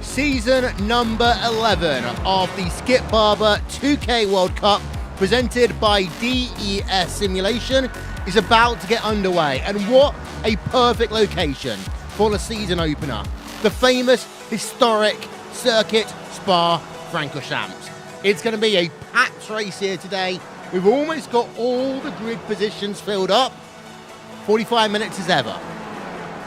Season number 11 of the Skip Barber 2K World Cup, presented by DES Simulation, is about to get underway. And what a perfect location for the season opener. The famous, historic circuit Spa-Francorchamps. It's going to be a packed race here today. We've almost got all the grid positions filled up. 45 minutes as ever.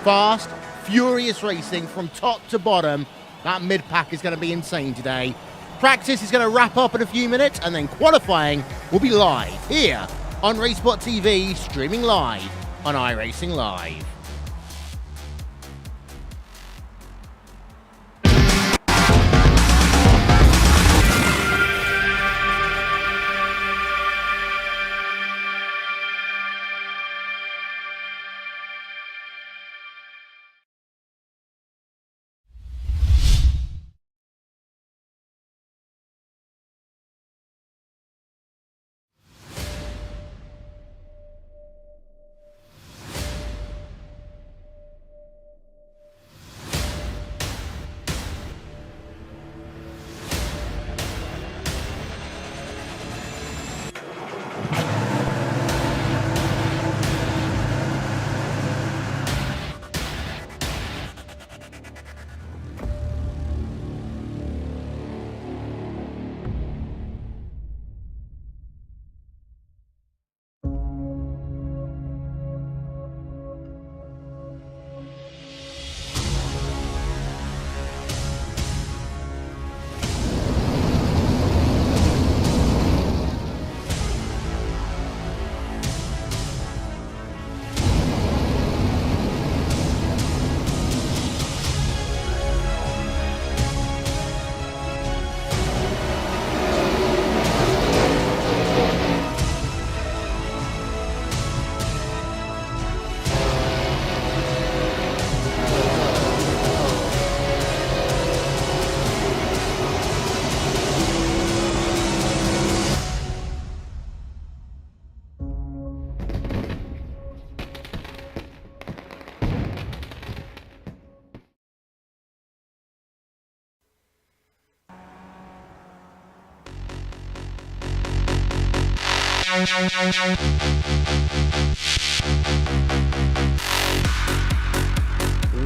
Fast, furious racing from top to bottom. That mid-pack is going to be insane today. Practice is going to wrap up in a few minutes, and then qualifying will be live here on RaceSpotTV, streaming live on iRacing Live.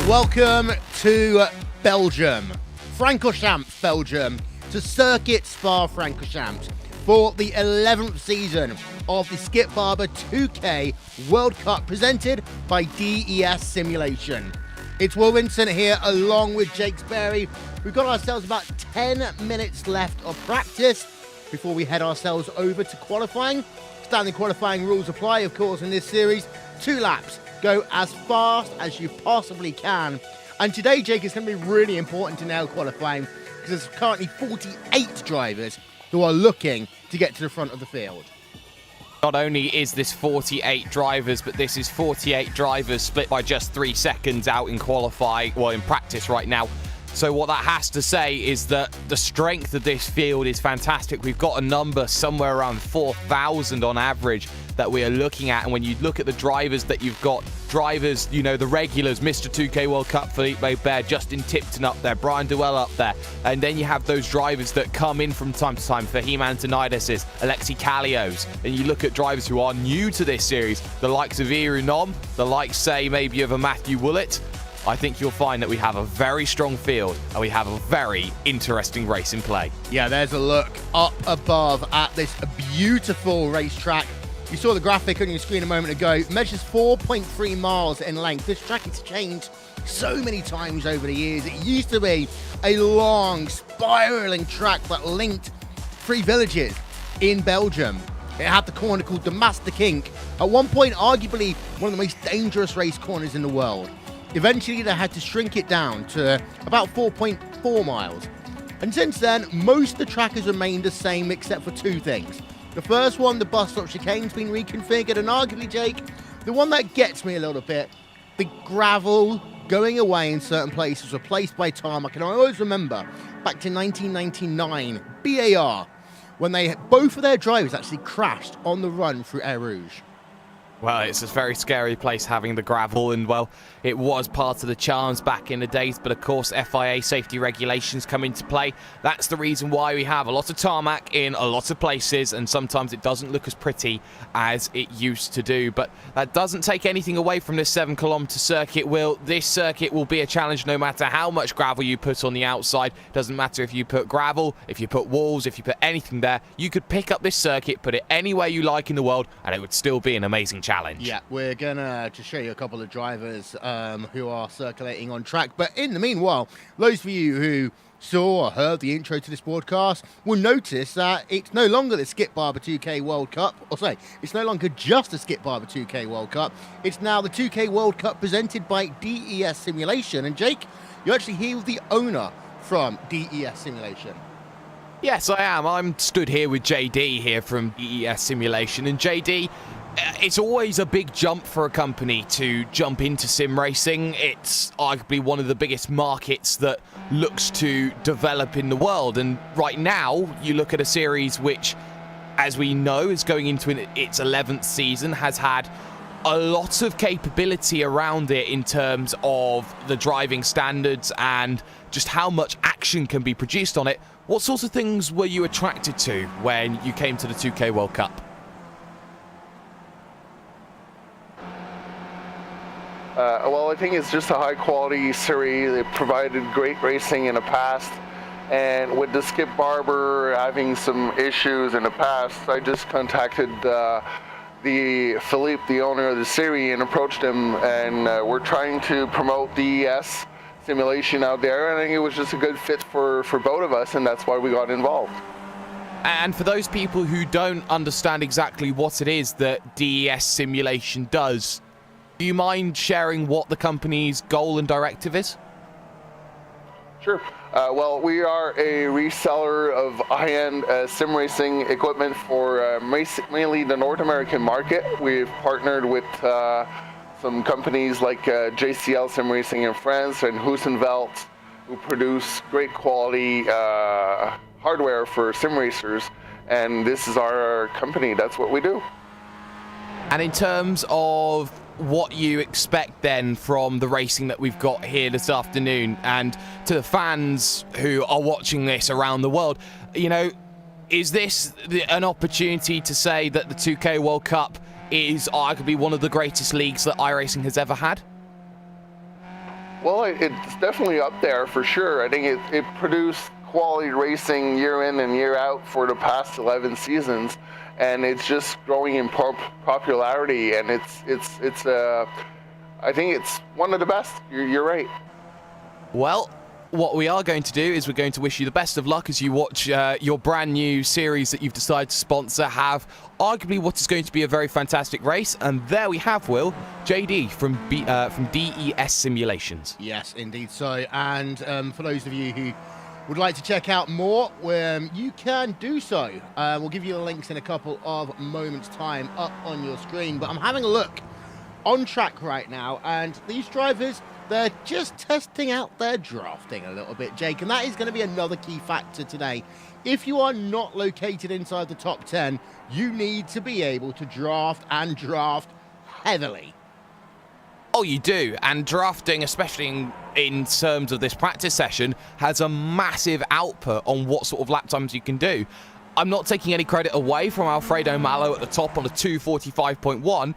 Welcome to Belgium, Francorchamps, Belgium, to Circuit Spa-Francorchamps for the 11th season of the Skip Barber 2K World Cup, presented by DES Simulation. It's Will Vincent here along with Jake Sperry. We've got ourselves about 10 minutes left of practice before we head ourselves over to qualifying. Standard qualifying rules apply, of course, in this series. 2 laps. Go as fast as you possibly can. And today, Jake, is going to be really important to nail qualifying because there's currently 48 drivers who are looking to get to the front of the field. Not only is this 48 drivers, but this is 48 drivers split by just 3 seconds out in qualifying, well, in practice right now. So what that has to say is that the strength of this field is fantastic. We've got a number somewhere around 4,000 on average that we are looking at. And when you look at the drivers that you've got, drivers, you know, the regulars, Mr. 2K World Cup, Felipe Bear, Justin Tipton up there, Brian Duell up there. And then you have those drivers that come in from time to time, Fahim Antoniadis, Alexi Kalios. And you look at drivers who are new to this series, the likes of Iru Nom, the likes, say, maybe of a Matthew Willett. I think you'll find that we have a very strong field and we have a very interesting race in play. Yeah, there's a look up above at this beautiful racetrack. You saw the graphic on your screen a moment ago. It measures 4.3 miles in length. This track has changed so many times over the years. It used to be a long, spiraling track that linked 3 villages in Belgium. It had the corner called the Master Kink. At one point, arguably one of the most dangerous race corners in the world. Eventually, they had to shrink it down to about 4.4 miles. And since then, most of the track has remained the same except for 2 things. The first one, the bus stop chicane's been reconfigured, and arguably, Jake, the one that gets me a little bit the gravel going away in certain places, replaced by tarmac. And I always remember back to 1999, BAR, when both of their drivers actually crashed on the run through Eau Rouge. Well, it's a very scary place having the gravel, and well, it was part of the charms back in the days, but of course FIA safety regulations come into play. That's the reason why we have a lot of tarmac in a lot of places, and sometimes it doesn't look as pretty as it used to do, but that doesn't take anything away from this 7-kilometer circuit. This circuit will be a challenge no matter how much gravel you put on the outside. Doesn't matter if you put gravel, if you put walls, if you put anything there. You could pick up this circuit, put it anywhere you like in the world, and it would still be an amazing challenge. Yeah, we're gonna just show you a couple of drivers who are circulating on track. But in the meanwhile, those of you who saw or heard the intro to this broadcast will notice that it's no longer the Skip Barber 2K World Cup, it's no longer just the Skip Barber 2K World Cup. It's now the 2K World Cup presented by DES Simulation. And Jake, you're actually here with the owner from DES Simulation. Yes, I am. I'm stood here with JD here from DES Simulation, and JD, it's always a big jump for a company to jump into sim racing. It's arguably one of the biggest markets that looks to develop in the world. And right now, you look at a series which, as we know, is going into its 11th season, has had a lot of capability around it in terms of the driving standards and just how much action can be produced on it. What sorts of things were you attracted to when you came to the 2K World Cup? Well, I think it's just a high-quality series. It provided great racing in the past, and with the Skip Barber having some issues in the past, I just contacted Philippe, the owner of the series, and approached him, and we're trying to promote DES Simulation out there, and I think it was just a good fit for both of us, and that's why we got involved. And for those people who don't understand exactly what it is that DES Simulation does, do you mind sharing what the company's goal and directive is? Sure. Well, we are a reseller of high-end sim racing equipment for mainly the North American market. We've partnered with some companies like JCL Sim Racing in France and Hussenvelt, who produce great quality hardware for sim racers. And this is our company. That's what we do. And in terms of what you expect then from the racing that we've got here this afternoon, and to the fans who are watching this around the world, you know, is this an opportunity to say that the 2K World Cup is arguably one of the greatest leagues that iRacing has ever had? Well, it's definitely up there for sure. I think it produced quality racing year in and year out for the past 11 seasons, and it's just growing in popularity, and I think it's one of the best. You're right. Well, what we are going to do is we're going to wish you the best of luck as you watch your brand new series that you've decided to sponsor have arguably what is going to be a very fantastic race. And there we have, Will, JD from DES Simulations. Yes, indeed so. And for those of you who would like to check out more, you can do so. We'll give you the links in a couple of moments' time up on your screen. But I'm having a look on track right now, and these drivers, they're just testing out their drafting a little bit, Jake, and that is going to be another key factor today. If you are not located inside the top 10, you need to be able to draft, and draft heavily. Oh, you do. And drafting, especially in terms of this practice session, has a massive output on what sort of lap times you can do. I'm not taking any credit away from Alfredo Malo at the top on a 2:45.1,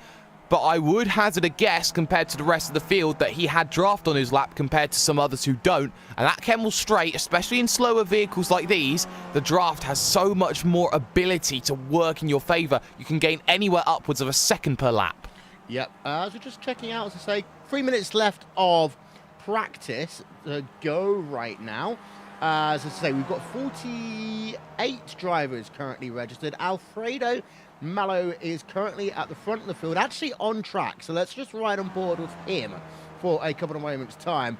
but I would hazard a guess compared to the rest of the field that he had draft on his lap compared to some others who don't. And that Kemmel Straight, especially in slower vehicles like these, the draft has so much more ability to work in your favour. You can gain anywhere upwards of a second per lap. Yep, so just checking out, as I say, 3 minutes left of practice to go right now. As I say, we've got 48 drivers currently registered. Alfredo Malo is currently at the front of the field, actually on track, so let's just ride on board with him for a couple of moments' time.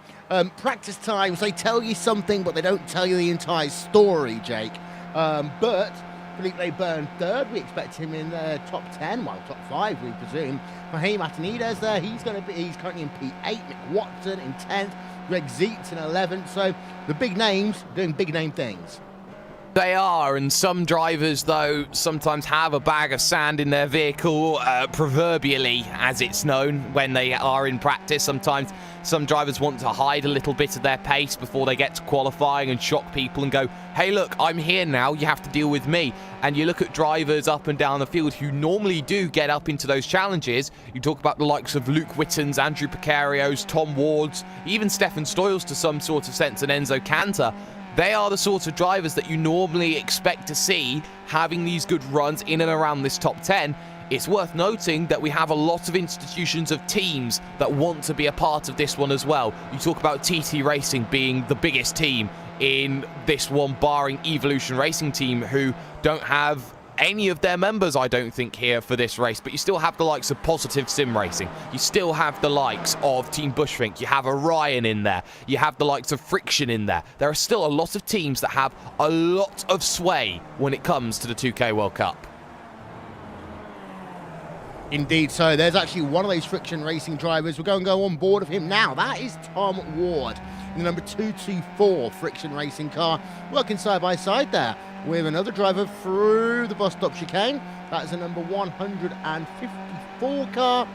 Practice times, they tell you something, but they don't tell you the entire story, Jake. But Felipe Byrne third. We expect him in the top 10, well, top 5, we presume. Raheem Atanides there, he's currently in P8. Nick Watson in 10th. Greg Zeitz in 11th. So the big names doing big name things. They are, and some drivers, though, sometimes have a bag of sand in their vehicle, proverbially, as it's known, when they are in practice. Sometimes some drivers want to hide a little bit of their pace before they get to qualifying and shock people and go, hey, look, I'm here now, you have to deal with me. And you look at drivers up and down the field who normally do get up into those challenges. You talk about the likes of Luke Wittens, Andrew Picarios, Tom Wards, even Stefan Stoyles to some sort of sense, and Enzo Cantor. They are the sorts of drivers that you normally expect to see having these good runs in and around this top 10. It's worth noting that we have a lot of institutions of teams that want to be a part of this one as well. You talk about TT Racing being the biggest team in this one, barring Evolution Racing Team, who don't have any of their members, I don't think, here for this race. But you still have the likes of Positive Sim Racing. You still have the likes of Team Bushfink. You have Orion in there. You have the likes of Friction in there. There are still a lot of teams that have a lot of sway when it comes to the 2K World Cup. Indeed, so there's actually one of those Friction Racing drivers. We're going to go on board of him now. That is Tom Ward in the number 224 Friction Racing car, working side by side there with another driver through the bus stop chicane. That's the number 154 car,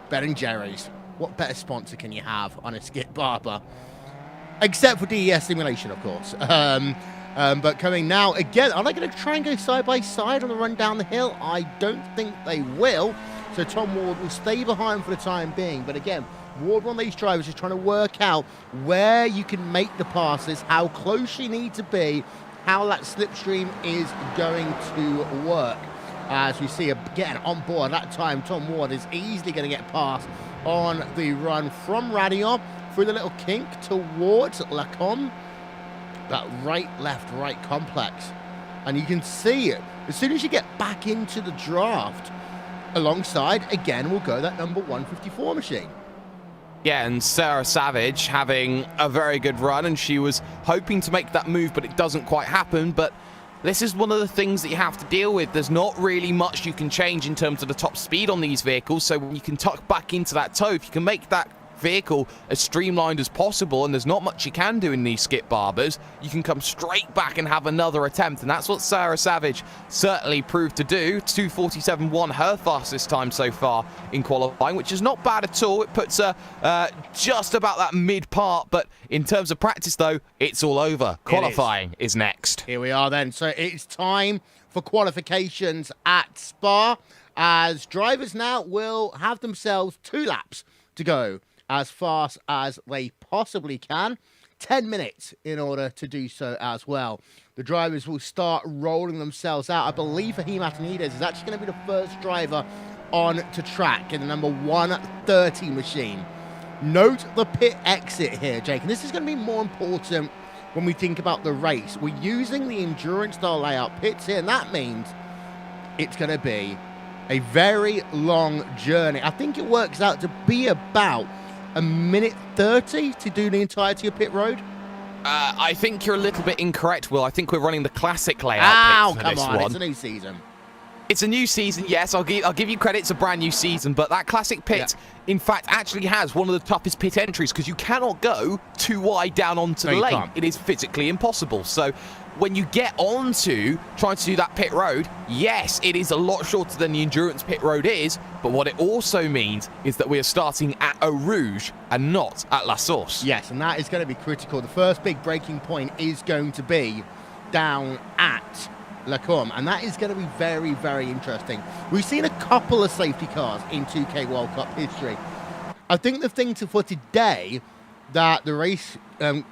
Ben & Jerry's. What better sponsor can you have on a Skip Barber? Except for DES Simulation, of course. But coming now, again, are they going to try and go side by side on the run down the hill? I don't think they will. So Tom Ward will stay behind for the time being. But again, Ward, one of these drivers, is trying to work out where you can make the passes, how close you need to be, how that slipstream is going to work. As we see again on board, that time Tom Ward is easily going to get past on the run from Radion through the little kink towards Lacombe. That right, left, right complex. And you can see it. As soon as you get back into the draft, alongside, again, will go that number 154 machine. Yeah, and Sarah Savage having a very good run, and she was hoping to make that move, but it doesn't quite happen. But this is one of the things that you have to deal with. There's not really much you can change in terms of the top speed on these vehicles, so when you can tuck back into that toe, if you can make that vehicle as streamlined as possible, and there's not much you can do in these Skip Barbers, you can come straight back and have another attempt, and that's what Sarah Savage certainly proved to do. 2:47.1, her fastest time so far in qualifying, which is not bad at all. It puts her just about that mid part, but in terms of practice though, it's all over. Qualifying is next. Here we are then. So it's time for qualifications at Spa, as drivers now will have themselves 2 laps to go as fast as they possibly can. 10 minutes in order to do so as well. The drivers will start rolling themselves out. I believe Raheem Atanides is actually going to be the first driver on to track in the number 130 machine. Note the pit exit here, Jake, and this is going to be more important when we think about the race. We're using the endurance style layout pits here, and that means it's going to be a very long journey. I think it works out to be about a minute 30 to do the entirety of pit road. I think you're a little bit incorrect, Will. I think we're running the classic layout pit for this one. It's a new season. It's a new season, yes. I'll give you credit. It's a brand new season, but that classic pit, in fact, actually has one of the toughest pit entries because you cannot go too wide down onto the lane. It is physically impossible. So when you get onto trying to do that pit road, yes, it is a lot shorter than the endurance pit road is, but what it also means is that we are starting at Eau Rouge and not at La Source. Yes, and that is going to be critical. The first big breaking point is going to be down at Lacombe, and that is going to be very, very interesting. We've seen a couple of safety cars in 2K World Cup history. I think the thing for today that the race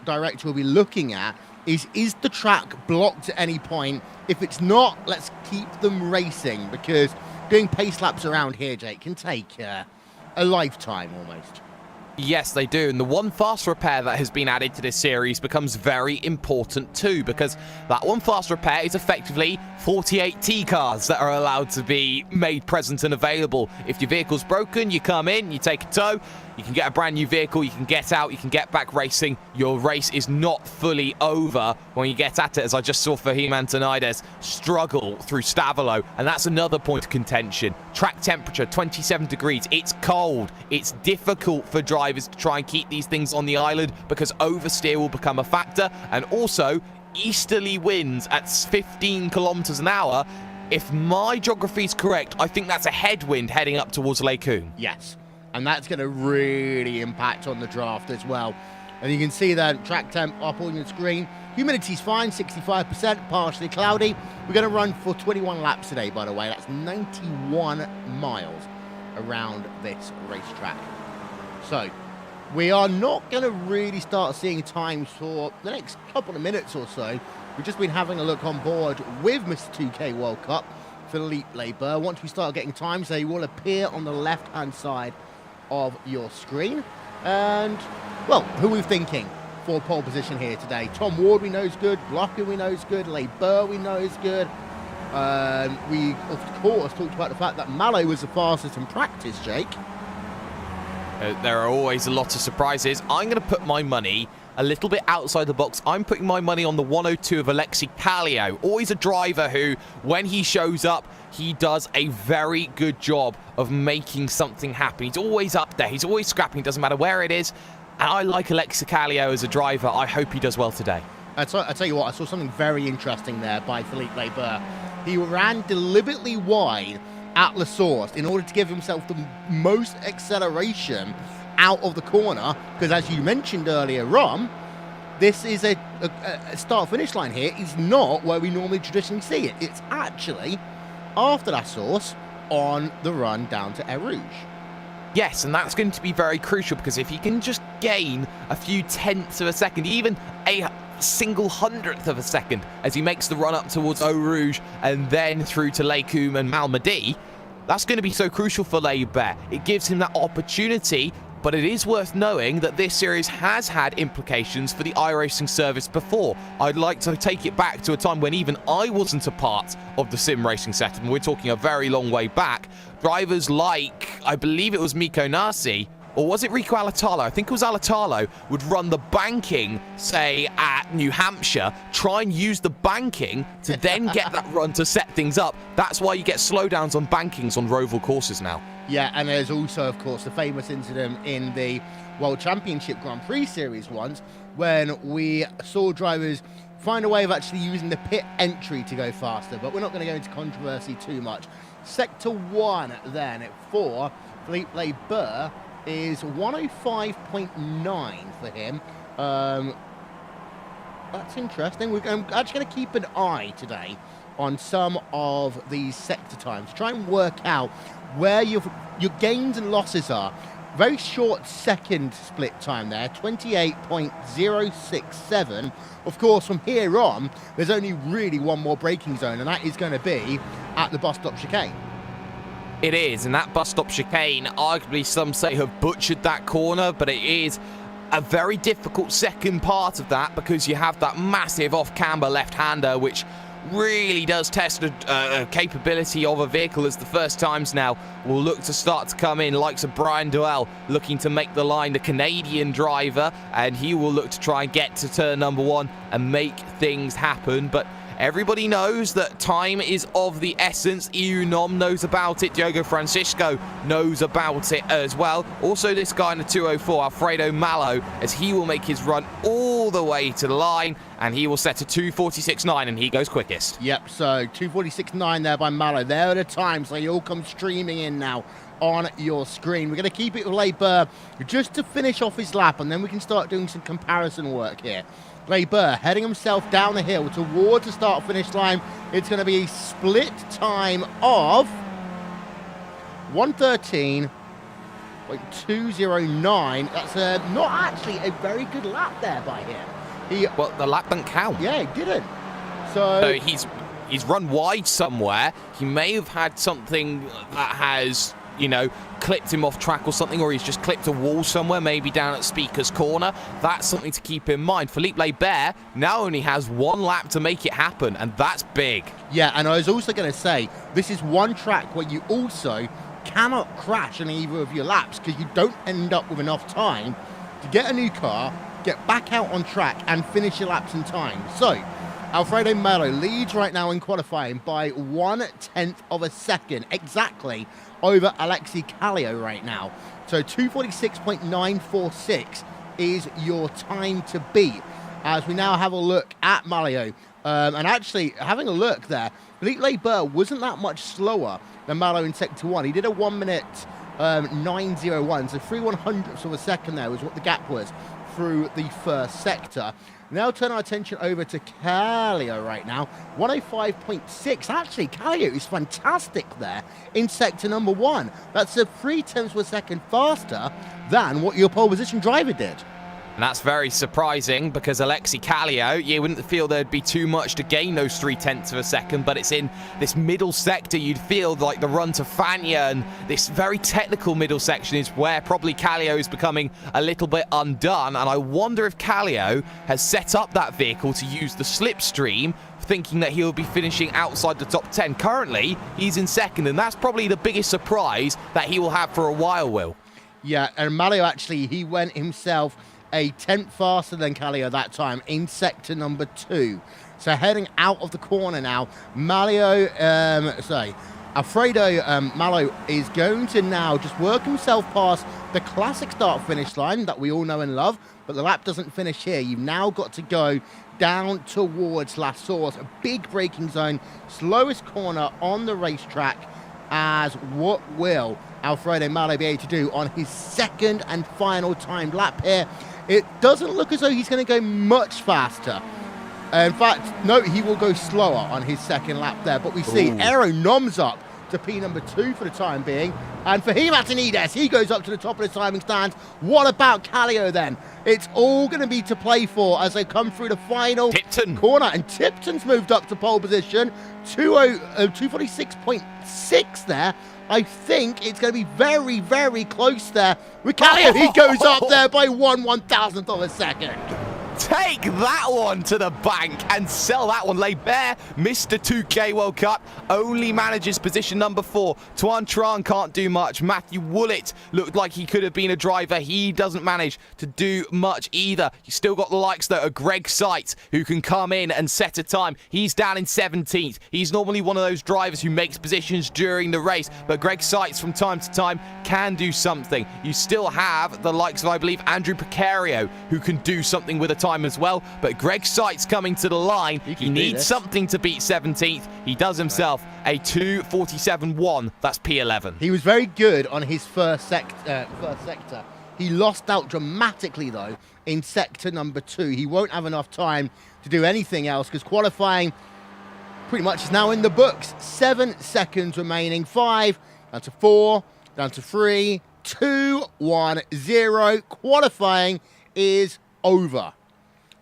director will be looking at is the track blocked at any point? If it's not, let's keep them racing, because doing pace laps around here, Jake, can take a lifetime almost. Yes, they do. And the one fast repair that has been added to this series becomes very important too, because that one fast repair is effectively 48 T-cars that are allowed to be made present and available. If your vehicle's broken, you come in, you take a tow, you can get a brand new vehicle, you can get out, you can get back racing. Your race is not fully over when you get at it, as I just saw Fahim Antonides struggle through Stavolo, and that's another point of contention. Track temperature, 27 degrees. It's cold. It's difficult for drivers to try and keep these things on the island because oversteer will become a factor, and also easterly winds at 15 kilometers an hour. If my geography is correct, I think that's a headwind heading up towards Lake Coon. Yes, and that's going to really impact on the draft as well. And you can see that track temp up on your screen. Humidity's fine, 65%, partially cloudy. We're going to run for 21 laps today, by the way. That's 91 miles around this racetrack. So we are not going to really start seeing times for the next couple of minutes or so. We've just been having a look on board with Mr. 2K World Cup, Philippe Labeur. Once we start getting times, they will appear on the left-hand side of your screen. And, well, who are we thinking for pole position here today? Tom Ward we know is good, Blocker we know is good, Labeur we know is good. We, of course, talked about the fact that Mallow was the fastest in practice, Jake. There are always a lot of surprises. I'm going to put my money a little bit outside the box. I'm putting my money on the 102 of Alexi Kallio. Always a driver who, when he shows up, he does a very good job of making something happen. He's always up there. He's always scrapping. Doesn't matter where it is. And I like Alexi Kallio as a driver. I hope he does well today. I tell you what, I saw something very interesting there by Philippe Labeur. He ran deliberately wide at La Source in order to give himself the most acceleration out of the corner, because as you mentioned earlier, Rom, this is a start-finish line here is not where we normally traditionally see it. It's actually after La Source on the run down to Eau Rouge. Yes, and that's going to be very crucial, because if he can just gain a few tenths of a second, even a single hundredth of a second as he makes the run up towards Eau Rouge and then through to Lake Coum and Malmedy, that's going to be so crucial for Labeur. It gives him that opportunity, but it is worth knowing that this series has had implications for the iRacing service before. I'd like to take it back to a time when even I wasn't a part of the sim racing setup, and we're talking a very long way back. Drivers like, I believe it was Mikko Nasi, or was it Rico Alatalo? I think it was Alatalo, would run the banking, say, at New Hampshire, try and use the banking to then get that run to set things up. That's why you get slowdowns on bankings on Roval courses now. Yeah, and there's also, of course, the famous incident in the World Championship Grand Prix Series once, when we saw drivers find a way of actually using the pit entry to go faster, but we're not going to go into controversy too much. Sector 1, then, for Philippe Labeur, is 105.9 for him. That's interesting. I'm actually going to keep an eye today on some of these sector times, try and work out where your gains and losses are. Very short second split time there, 28.067. Of course, from here on, there's only really one more braking zone, and that is going to be at the bus stop chicane. It is, and that bus stop chicane, arguably some say have butchered that corner, but it is a very difficult second part of that, because you have that massive off-camber left-hander, which really does test the capability of a vehicle, as the first times now will look to start to come in, likes of Brian Doyle looking to make the line, the Canadian driver, and he will look to try and get to turn number 1 and make things happen. But everybody knows that time is of the essence. EU Nom knows about it. Diogo Francisco knows about it as well. Also, this guy in the 204, Alfredo Mallow, as he will make his run all the way to the line, and he will set a 2:46.9, and he goes quickest. Yep, so 2:46.9 there by Mallow. There are the times, so they all come streaming in now on your screen. We're going to keep it with Labeur just to finish off his lap, and then we can start doing some comparison work here. Labeur heading himself down the hill towards the start-finish line. It's going to be a split time of 1:13.209. That's not actually a very good lap there by him. Well, the lap doesn't count. Yeah, he didn't. So he's run wide somewhere. He may have had something that has clipped him off track or something, or he's just clipped a wall somewhere, maybe down at Speaker's Corner. That's something to keep in mind. Philippe Laibert now only has 1 lap to make it happen, and that's big. Yeah, and I was also going to say, this is one track where you also cannot crash in either of your laps because you don't end up with enough time to get a new car, get back out on track, and finish your laps in time. So, Alfredo Melo leads right now in qualifying by 1/10 of a second, exactly, over Alexei Kallio right now. So 246.946 is your time to beat. As we now have a look at Malio, and actually having a look there, Philippe Laibert wasn't that much slower than Malo in Sector 1. He did a 1 minute 9:01, so 3/100ths of a second there was what the gap was through the first sector. Now turn our attention over to Kallio right now, 105.6. Actually, Kallio is fantastic there in sector number 1. That's a 0.3 of a second faster than what your pole position driver did. And that's very surprising because Alexei Kallio, you wouldn't feel there'd be too much to gain those 0.3 of a second, but it's in this middle sector. You'd feel like the run to Fania and this very technical middle section is where probably Kallio is becoming a little bit undone. And I wonder if Kallio has set up that vehicle to use the slipstream, thinking that he'll be finishing outside the top 10. Currently, he's in second, and that's probably the biggest surprise that he will have for a while, Will. Yeah, and Malio actually, he went himself a 10th faster than Kallio that time in sector number 2. So heading out of the corner now, Alfredo Malo is going to now just work himself past the classic start-finish line that we all know and love, but the lap doesn't finish here. You've now got to go down towards La Source, a big braking zone, slowest corner on the racetrack, as what will Alfredo Malo be able to do on his second and final timed lap here. It doesn't look as though he's going to go much faster. In fact, no, he will go slower on his second lap there. But we see Aero noms up to P number 2 for the time being. And for Matinides, he goes up to the top of the timing stands. What about Kallio then? It's all going to be to play for as they come through the final corner. And Tipton's moved up to pole position, 246.6 there. I think it's going to be very, very close there with Kallio. He goes up there by 1/1000th of a second. Take that one to the bank and sell that one. Laibert, Mr. 2K World Cup, only manages position number 4. Tuan Tran can't do much. Matthew Woolett looked like he could have been a driver. He doesn't manage to do much either. You still got the likes, though, of Greg Seitz, who can come in and set a time. He's down in 17th. He's normally one of those drivers who makes positions during the race, but Greg Seitz from time to time can do something. You still have the likes of, I believe, Andrew Picario, who can do something with a time as well, but Greg Seitz coming to the line. He needs something to beat 17th. He does himself a 2:47.1. That's P11. He was very good on his first sector. He lost out dramatically, though, in sector number 2. He won't have enough time to do anything else because qualifying pretty much is now in the books. 7 seconds remaining. 5, down to 4, down to 3, 2, 1, 0. Qualifying is over.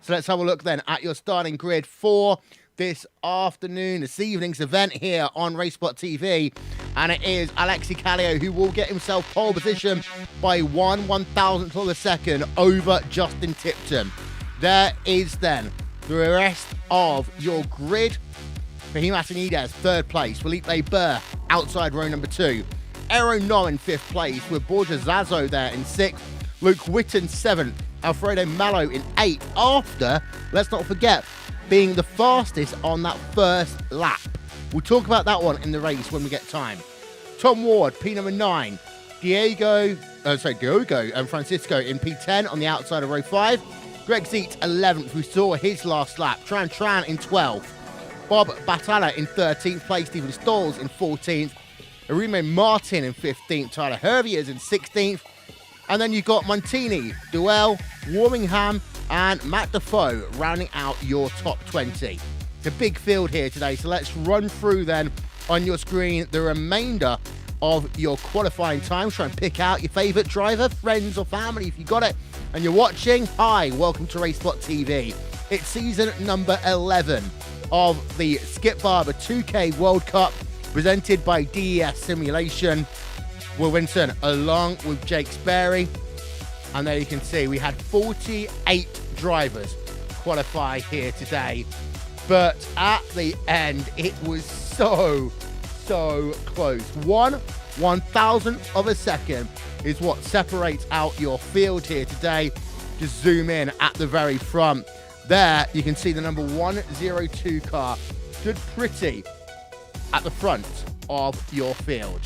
So let's have a look then at your starting grid for this afternoon, this evening's event here on RaceSpotTV. And it is Alexei Kallio who will get himself pole position by 1/1000th of a second over Justin Tipton. There is then the rest of your grid. For Matinides, 3rd place. Philippe Laibert outside row number 2. Aero Nom in 5th place with Borja Zazo there in 6th. Luke Witten 7th. Alfredo Malo in 8th after, let's not forget, being the fastest on that first lap. We'll talk about that one in the race when we get time. Tom Ward, P number 9. Diogo and Francisco in P10 on the outside of row 5. Greg Seitz 11th, we saw his last lap. Tran in 12th. Bob Batalla in 13th place. Stephen Stolz in 14th. Arime Martin in 15th. Tyler Herviers in 16th. And then you've got Montini, Duell, Warmingham, and Matt Defoe rounding out your top 20. It's a big field here today, so let's run through then on your screen the remainder of your qualifying time. Try and pick out your favourite driver, friends or family if you got it. And you're watching, hi, welcome to RaceSpotTV. It's season number 11 of the Skip Barber 2K World Cup presented by DES Simulation. Will Winton along with Jake Sperry. And there you can see we had 48 drivers qualify here today. But at the end, it was so close. 1/1000th of a second is what separates out your field here today. Just zoom in at the very front. There, you can see the number 102 car stood pretty at the front of your field.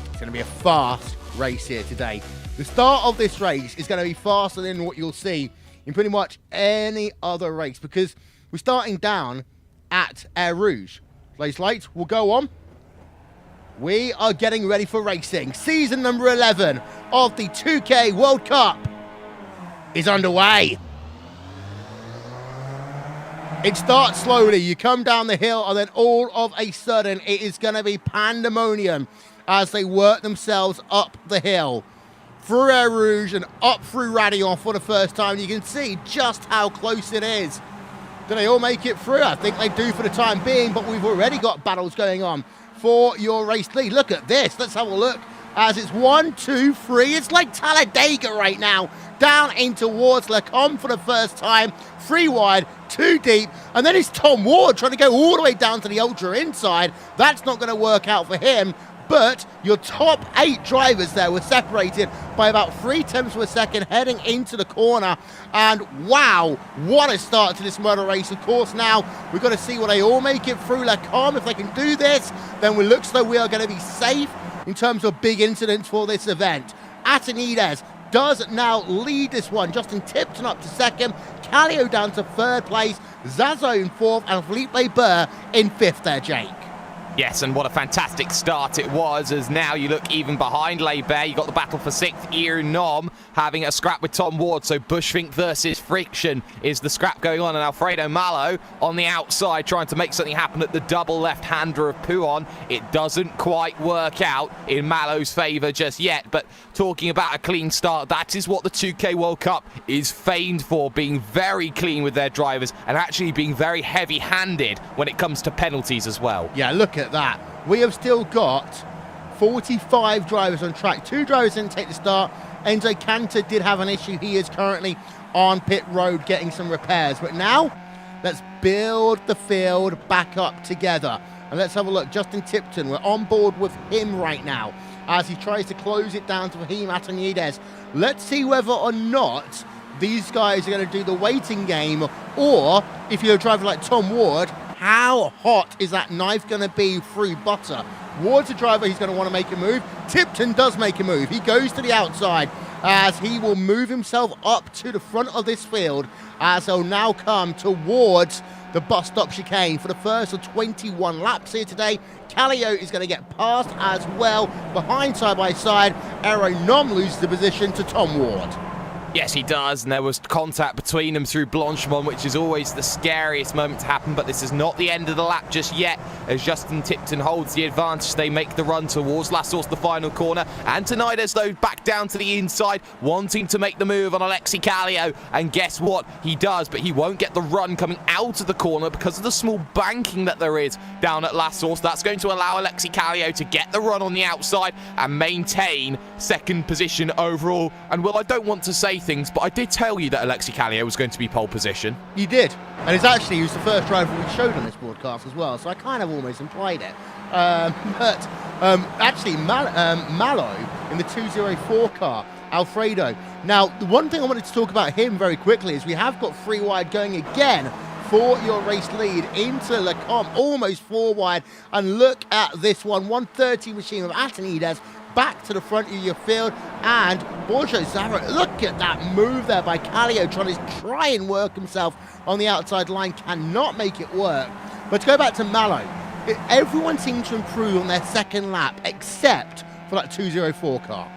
It's going to be a fast race here today. The start of this race is going to be faster than what you'll see in pretty much any other race because we're starting down at Air Rouge. Race lights will go on. We are getting ready for racing. Season number 11 of the 2K World Cup is underway. It starts slowly. You come down the hill and then all of a sudden it is going to be pandemonium as they work themselves up the hill. Through Air Rouge and up through Radillon for the first time. You can see just how close it is. Do they all make it through? I think they do for the time being, but we've already got battles going on for your race lead. Look at this. Let's have a look as it's 1, 2, 3. It's like Talladega right now. Down in towards Le Combe for the first time. 3 wide, 2 deep. And then it's Tom Ward trying to go all the way down to the ultra inside. That's not going to work out for him. But your top 8 drivers there were separated by about 0.3 of a second heading into the corner. And wow, what a start to this motor race. Of course, now we've got to see will they all make it through Le Combe. If they can do this, then it looks like we are going to be safe in terms of big incidents for this event. Atenides does now lead this one. Justin Tipton up to second. Callio down to 3rd place. Zazo in 4th. And Felipe Burr in 5th there, Jake. Yes, and what a fantastic start it was, as now you look even behind Leibert. You got the battle for 6th, Iru Nom having a scrap with Tom Ward, so Bushfink versus Friction is the scrap going on, and Alfredo Malo on the outside trying to make something happen at the double left-hander of Pouon. It doesn't quite work out in Malo's favour just yet, but talking about a clean start, that is what the 2K World Cup is famed for, being very clean with their drivers and actually being very heavy-handed when it comes to penalties as well. Yeah, look at that. We have still got 45 drivers on track. 2 drivers didn't take the start. Enzo Cantor did have an issue. He is currently on pit road getting some repairs. But now, let's build the field back up together. And let's have a look. Justin Tipton, we're on board with him right now as he tries to close it down to Fahim Atenides. Let's see whether or not these guys are going to do the waiting game, or if you're a driver like Tom Ward, how hot is that knife going to be through butter? Ward's a driver, he's going to want to make a move. Tipton does make a move. He goes to the outside as he will move himself up to the front of this field as he'll now come towards the bus stop chicane for the first of 21 laps here today. Callio is going to get past as well. Behind side by side, Aero Nom loses the position to Tom Ward. Yes, he does, and there was contact between them through Blanchemont, which is always the scariest moment to happen, but this is not the end of the lap just yet, as Justin Tipton holds the advantage. They make the run towards La Source, the final corner. Antonides, though, back down to the inside, wanting to make the move on Alexi Callio, and guess what? He does, but he won't get the run coming out of the corner because of the small banking that there is down at La Source. That's going to allow Alexi Callio to get the run on the outside and maintain 2nd position overall. And, well, I don't want to say things, but I did tell you that Alexi Callio was going to be pole position. You did, and it's actually he was the first driver we showed on this broadcast as well, so I kind of almost implied it. Actually, Malo in the 204 car, Alfredo. Now, the one thing I wanted to talk about him very quickly is we have got 3 wide going again for your race lead into Le Combe, almost 4 wide, and look at this one, 130 machine of Atenides back to the front of your field, and Borjo Zara, look at that move there by Callio, try and work himself on the outside line, cannot make it work. But to go back to Malo, everyone seemed to improve on their 2nd lap, except for that 204 car.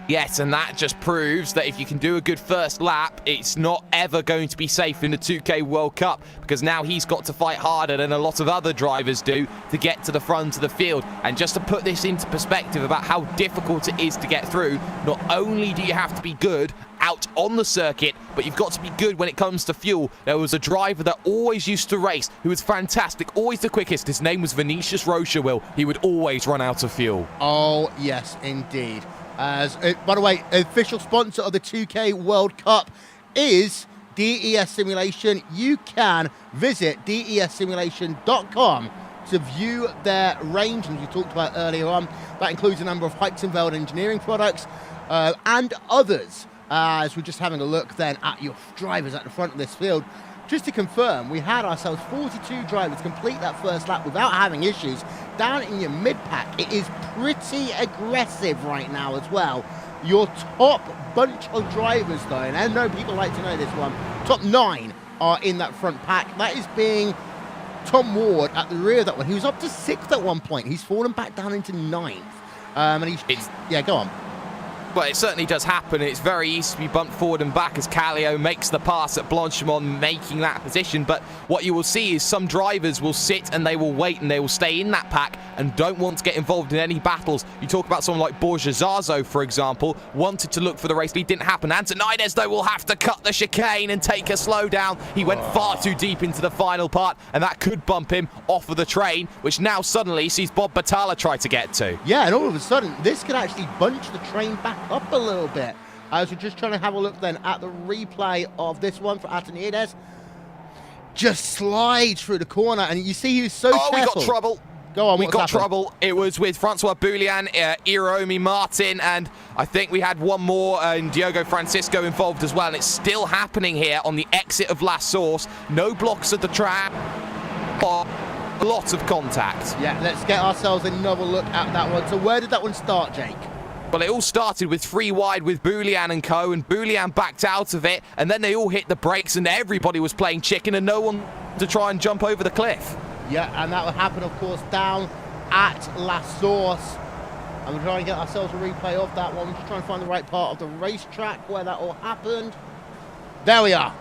Yes, and that just proves that if you can do a good first lap, it's not ever going to be safe in the 2K World Cup, because now he's got to fight harder than a lot of other drivers do to get to the front of the field. And just to put this into perspective about how difficult it is to get through, not only do you have to be good out on the circuit, but you've got to be good when it comes to fuel. There was a driver that always used to race who was fantastic, always the quickest. His name was Vinicius Rocha, Will. He would always run out of fuel. Oh, yes, indeed. As by the way, official sponsor of the 2K World Cup is DES Simulation. You can visit dessimulation.com to view their range, and we talked about earlier on. That includes a number of Heightenfeld engineering products and others. As we're just having a look then at your drivers at the front of this field. Just to confirm, we had ourselves 42 drivers complete that first lap without having issues. Down in your mid-pack, it is pretty aggressive right now as well. Your top bunch of drivers, though, and I know people like to know this one, top 9 are in that front pack. That is being Tom Ward at the rear of that one. He was up to 6th at one point. He's fallen back down into 9th. And yeah, go on. Well, it certainly does happen. It's very easy to be bumped forward and back as Kallio makes the pass at Blanchimont, making that position. But what you will see is some drivers will sit and they will wait and they will stay in that pack and don't want to get involved in any battles. You talk about someone like Borja Zazo, for example, wanted to look for the race lead, didn't happen. Antonides, though, will have to cut the chicane and take a slowdown. He went far too deep into the final part, and that could bump him off of the train, which now suddenly sees Bob Battaglia try to get to. Yeah, and all of a sudden, this could actually bunch the train back up a little bit. As we're just trying to have a look then at the replay of this one for Antonides. Just slides through the corner, and you see he's so careful. We got trouble. Go on, we got trouble. It was with Francois Boulian, Iromi Martin, and I think we had one more, and Diogo Francisco involved as well, and it's still happening here on the exit of La Source. No blocks at the track, but lots of contact. Yeah, let's get ourselves another look at that one. So where did that one start, Jake? Well, it all started with 3 wide with Boulian and co, and Boulian backed out of it, and then they all hit the brakes, and everybody was playing chicken, and no one to try and jump over the cliff. Yeah, and that will happen, of course, down at La Source. And we're trying to get ourselves a replay of that one. We're just trying to find the right part of the racetrack where that all happened. There we are.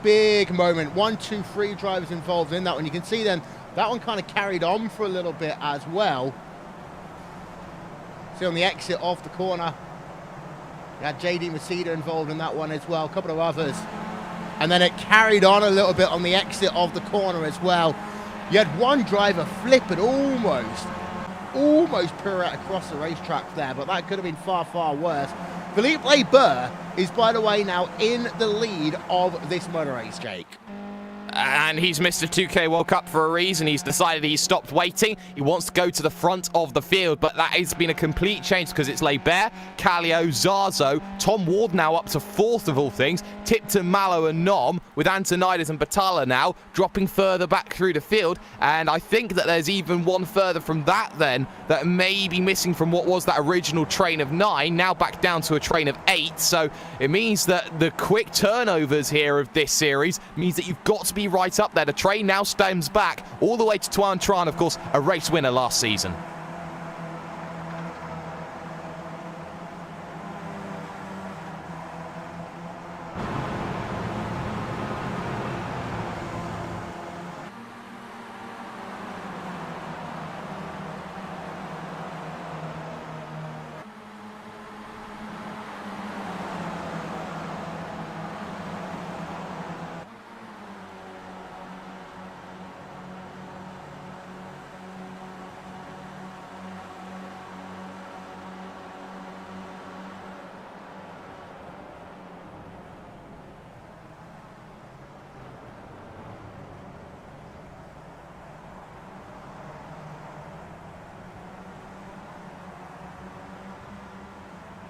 Big moment. 1, 2, 3 drivers involved in that one. You can see then that one kind of carried on for a little bit as well. See on the exit off the corner, you had JD Maceda involved in that one as well, a couple of others. And then it carried on a little bit on the exit of the corner as well. You had one driver flip it almost pirouette across the racetrack there, but that could have been far, far worse. Philippe Burr is, by the way, now in the lead of this motor race, Jake. And he's missed the 2K World Cup for a reason. He's decided he's stopped waiting. He wants to go to the front of the field, but that has been a complete change because it's Lebert, Kallio, Zazo, Tom Ward now up to 4th of all things, Tipton, Mallow and Nom, with Antonides and Battaglia now dropping further back through the field. And I think that there's even one further from that then that may be missing from what was that original train of 9, now back down to a train of 8. So it means that the quick turnovers here of this series means that you've got to be right up there. The train now stems back all the way to Tuan Tran, of course, a race winner last season.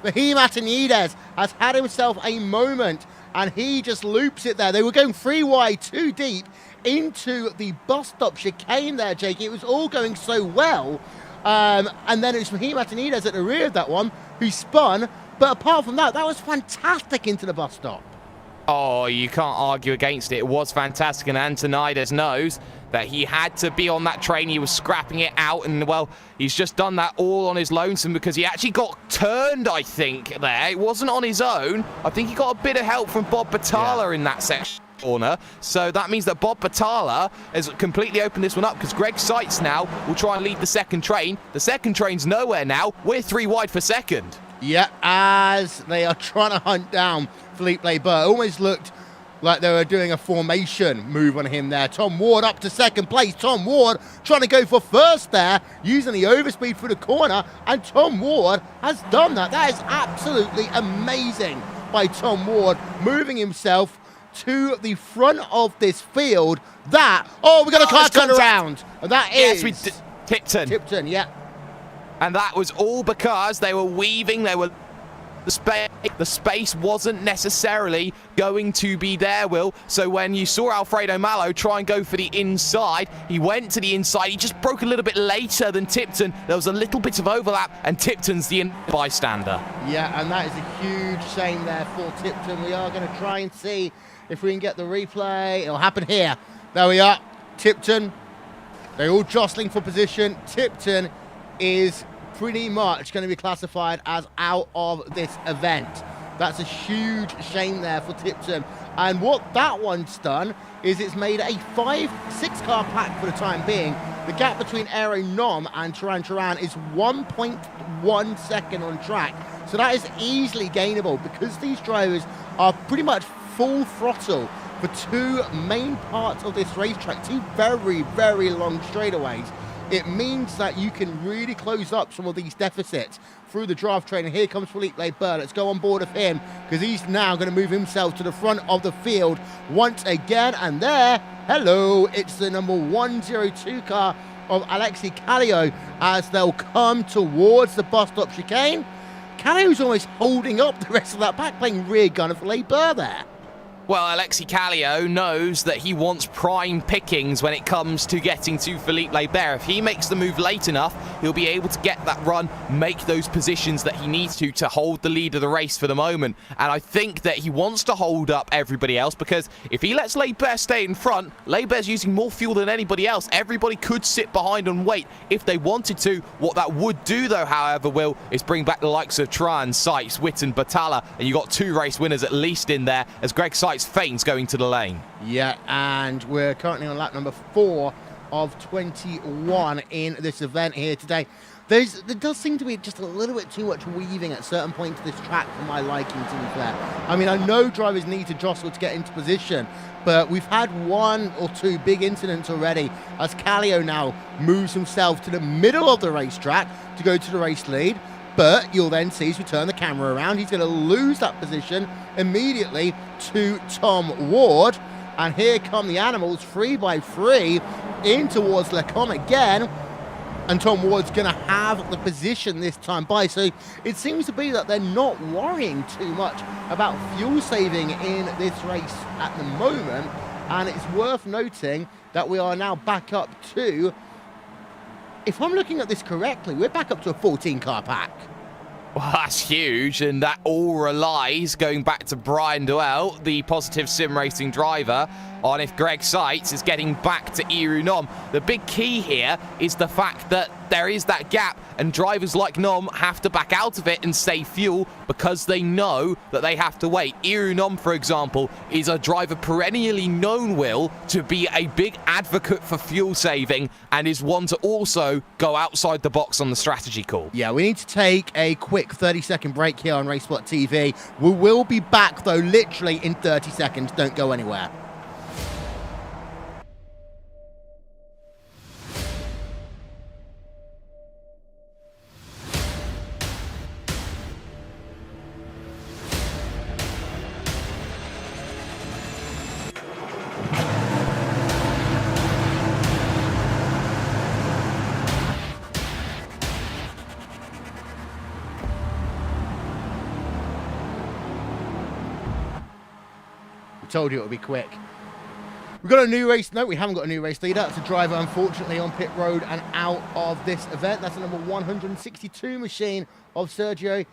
Fahim Antonides has had himself a moment, and he just loops it there. They were going 3 wide, 2 deep into the bus stop chicane there, Jake. It was all going so well. And then it was Fahim Antonides at the rear of that one who spun. But apart from that, that was fantastic into the bus stop. Oh, you can't argue against it. It was fantastic, and Antonides knows that he had to be on that train. He was scrapping it out, and, well, he's just done that all on his lonesome because he actually got turned, I think, there. It wasn't on his own. I think he got a bit of help from Bob Battaglia in that section corner. So that means that Bob Battaglia has completely opened this one up because Greg Seitz now will try and lead the second train. The second train's nowhere now. We're 3 wide for second. Yeah, as they are trying to hunt down Philippe Labeur. It almost looked like they were doing a formation move on him there. Tom Ward up to second place. Tom Ward trying to go for first there, using the overspeed for the corner, and Tom Ward has done that. That is absolutely amazing by Tom Ward, moving himself to the front of this field. We got a car turned around. And that is... Yes, Tipton. Tipton, yeah. And that was all because they were weaving, the space wasn't necessarily going to be there, Will. So when you saw Alfredo Mallow try and go for the inside, he went to the inside. He just broke a little bit later than Tipton. There was a little bit of overlap, and Tipton's the bystander. Yeah, and that is a huge shame there for Tipton. We are going to try and see if we can get the replay. It'll happen here. There we are. Tipton. They're all jostling for position. Tipton is pretty much going to be classified as out of this event. That's a huge shame there for Tipton. And what that one's done is it's made a 5-6 car pack for the time being. The gap between Aero Nom and Turan is 1.1 second on track. So that is easily gainable because these drivers are pretty much full throttle for two main parts of this racetrack, two very, very long straightaways. It means that you can really close up some of these deficits through the drivetrain. And here comes Philippe Labeur. Let's go on board of him because he's now going to move himself to the front of the field once again. And there, hello, it's the number 102 car of Alexis Kallio as they'll come towards the bus stop chicane. Kallio's almost holding up the rest of that pack, playing rear gunner for Labeur there. Well, Alexis Kallio knows that he wants prime pickings when it comes to getting to Philippe Labeur. If he makes the move late enough, he'll be able to get that run, make those positions that he needs to hold the lead of the race for the moment. And I think that he wants to hold up everybody else because if he lets Labeur stay in front, Labeur's using more fuel than anybody else. Everybody could sit behind and wait if they wanted to. What that would do, though, however, Will, is bring back the likes of Tran, Sykes, Witten, Batalla, and you got two race winners at least in there as Greg Sykes feigns going to the lane. Yeah, and we're currently on lap number 4 of 21 in this event here today. There does seem to be just a little bit too much weaving at certain points of this track for my liking, to be fair. I mean, I know drivers need to jostle to get into position, but we've had one or two big incidents already as Kallio now moves himself to the middle of the racetrack to go to the race lead. But you'll then see as we turn the camera around, he's going to lose that position immediately to Tom Ward. And here come the animals 3 by 3 in towards Lecom again. And Tom Ward's going to have the position this time by. So it seems to be that they're not worrying too much about fuel saving in this race at the moment. And it's worth noting that we are now back up to, if I'm looking at this correctly, we're back up to a 14-car pack. Well, that's huge, and that all relies, going back to Brian Doyle, the positive sim racing driver, on if Greg Sykes is getting back to Iru Nom. The big key here is the fact that there is that gap, and drivers like Nom have to back out of it and save fuel because they know that they have to wait. Iru Nom, for example, is a driver perennially known, Will, to be a big advocate for fuel saving and is one to also go outside the box on the strategy call. Yeah, we need to take a quick 30-second break here on RaceSpotTV. We will be back, though, literally in 30 seconds. Don't go anywhere. Told you it would be quick. We've got a new race. No, we haven't got a new race leader. That's a driver, unfortunately, on pit road and out of this event. That's the number 162 machine of Sergio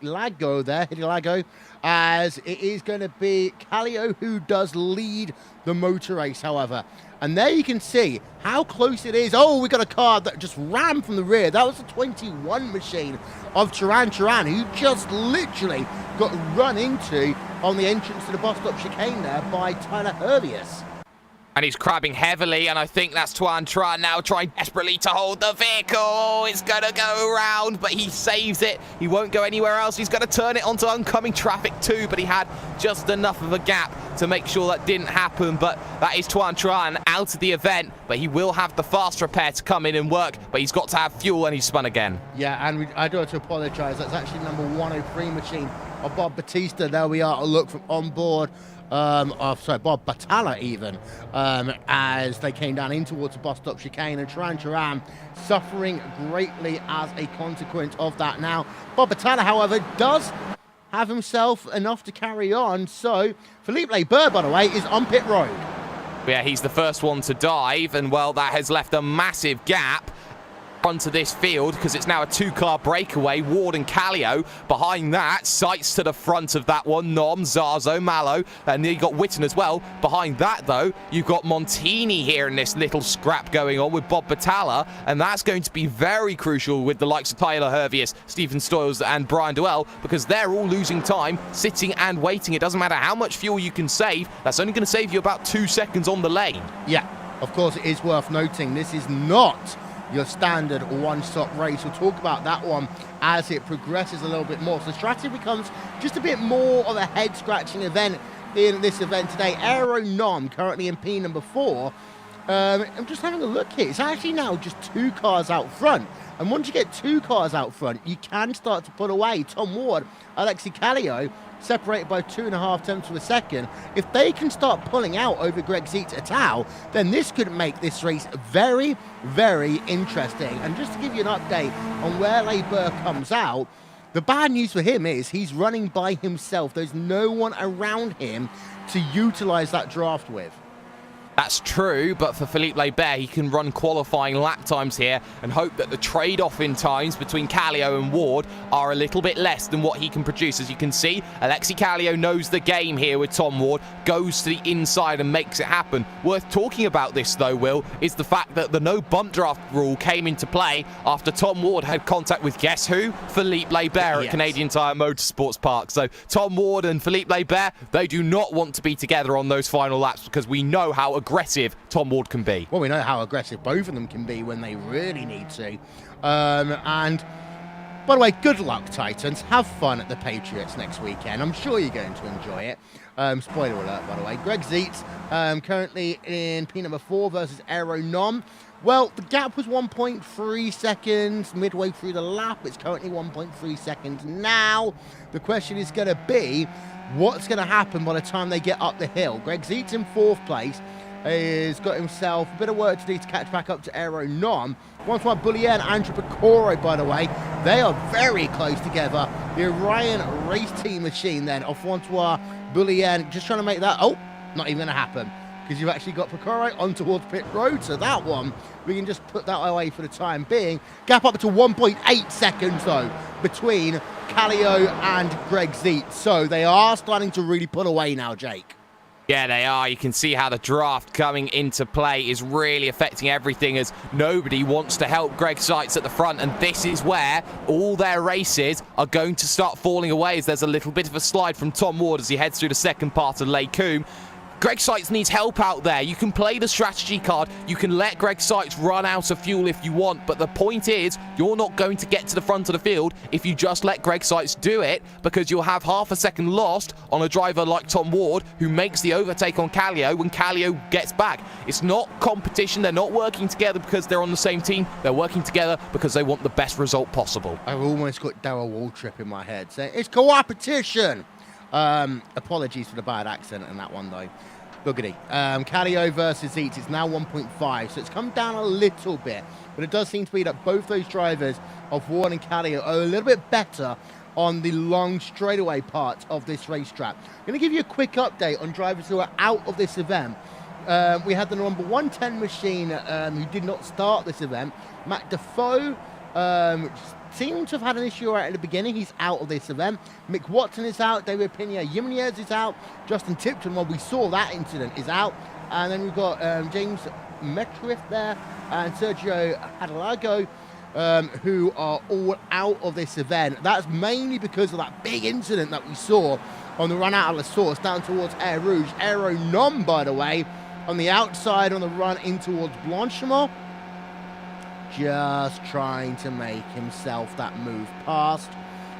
Hidalgo, as it is going to be Kallio who does lead the motor race, however. And there you can see how close it is. Oh, we got a car that just ran from the rear. That was the 21 machine of Turan, who just literally got run into on the entrance to the bus stop chicane there by Tyler Herbius. And he's crabbing heavily, and I think that's Tuan Tran now trying desperately to hold the vehicle. It's going to go around, but he saves it. He won't go anywhere else. He's going to turn it onto oncoming traffic too, but he had just enough of a gap to make sure that didn't happen. But that is Tuan Tran out of the event, but he will have the fast repair to come in and work, but he's got to have fuel, and he's spun again. Yeah, and I do have to apologise. That's actually number 103 machine of Bob Batista. There we are, a look from on board. Bob Batalla even, as they came down in towards the bus stop chicane, and Tuan Tran suffering greatly as a consequence of that. Now, Bob Batalla, however, does have himself enough to carry on, so Felipe Barber, by the way, is on pit road. Yeah, he's the first one to dive, and well, that has left a massive gap onto this field because it's now a two-car breakaway. Ward and Callio behind that, sights to the front of that one. Nom, Zazo, Mallow, and then you got Witten as well. Behind that, though, you've got Montini here in this little scrap going on with Bob Batalla, and that's going to be very crucial with the likes of Tyler Hervius, Stephen Stoyles, and Brian Duell, because they're all losing time, sitting and waiting. It doesn't matter how much fuel you can save, that's only going to save you about 2 seconds on the lane. Yeah, of course, it is worth noting this is not your standard one-stop race. We'll talk about that one as it progresses a little bit more. So strategy becomes just a bit more of a head-scratching event in this event today. Aero Nom currently in P number 4. I'm just having a look here. It's actually now just 2 cars out front. And once you get 2 cars out front, you can start to pull away. Tom Ward, Alexi Callio, separated by 2.5 tenths of a second. If they can start pulling out over Greg Zietz et al., then this could make this race very, very interesting. And just to give you an update on where Labour comes out, the bad news for him is he's running by himself. There's no one around him to utilize that draft with. That's true, but for Felipe Laibert, he can run qualifying lap times here and hope that the trade-off in times between Callio and Ward are a little bit less than what he can produce. As you can see, Alexi Callio knows the game here with Tom Ward, goes to the inside and makes it happen. Worth talking about this, though, Will, is the fact that the no bump draft rule came into play after Tom Ward had contact with, guess who? Felipe Laibert at Canadian Tire Motorsports Park. So Tom Ward and Felipe Laibert, they do not want to be together on those final laps because we know how aggressive Tom Ward can be. Well, we know how aggressive both of them can be when they really need to. And by the way, good luck, Titans. Have fun at the Patriots next weekend. I'm sure you're going to enjoy it. Spoiler alert, by the way. Greg Zietz, currently in P number 4 versus Aero Nom. Well, the gap was 1.3 seconds midway through the lap. It's currently 1.3 seconds now. The question is going to be, what's going to happen by the time they get up the hill? Greg Zietz in 4th place. He's got himself a bit of work to do to catch back up to Aero Nom. Francois Bullier and Andrew Picoro, by the way, they are very close together. The Orion race team machine then of Francois Bullier, just trying to make that, not even going to happen. Because you've actually got Picoro on towards pit road, so that one, we can just put that away for the time being. Gap up to 1.8 seconds, though, between Callio and Greg Zietz. So they are starting to really pull away now, Jake. Yeah, they are. You can see how the draft coming into play is really affecting everything as nobody wants to help Greg Zietz at the front. And this is where all their races are going to start falling away as there's a little bit of a slide from Tom Ward as he heads through the second part of Lake Coombe. Greg Zietz needs help out there. You can play the strategy card. You can let Greg Zietz run out of fuel if you want. But the point is, you're not going to get to the front of the field if you just let Greg Zietz do it, because you'll have half a second lost on a driver like Tom Ward who makes the overtake on Callio when Callio gets back. It's not competition. They're not working together because they're on the same team. They're working together because they want the best result possible. I've almost got Darryl Waltrip in my head saying, it's co-opetition. Apologies for the bad accent in that one, though. Boogity. Callio versus Zietz, it's now 1.5, so it's come down a little bit, but it does seem to be that both those drivers of Ward and Callio are a little bit better on the long straightaway parts of this racetrack. I'm going to give you a quick update on drivers who are out of this event. We had the number 110 machine who did not start this event. Matt Defoe seemed to have had an issue right at the beginning. He's out of this event. Mick Watson is out. David Pena Jimenez is out. Justin Tipton, well, we saw that incident, is out. And then we've got James Metriff there and Sergio Hadalago, who are all out of this event. That's mainly because of that big incident that we saw on the run out of La Source down towards Air Rouge. Aero Nom, by the way, on the outside on the run in towards Blanchimont. Just trying to make himself that move past.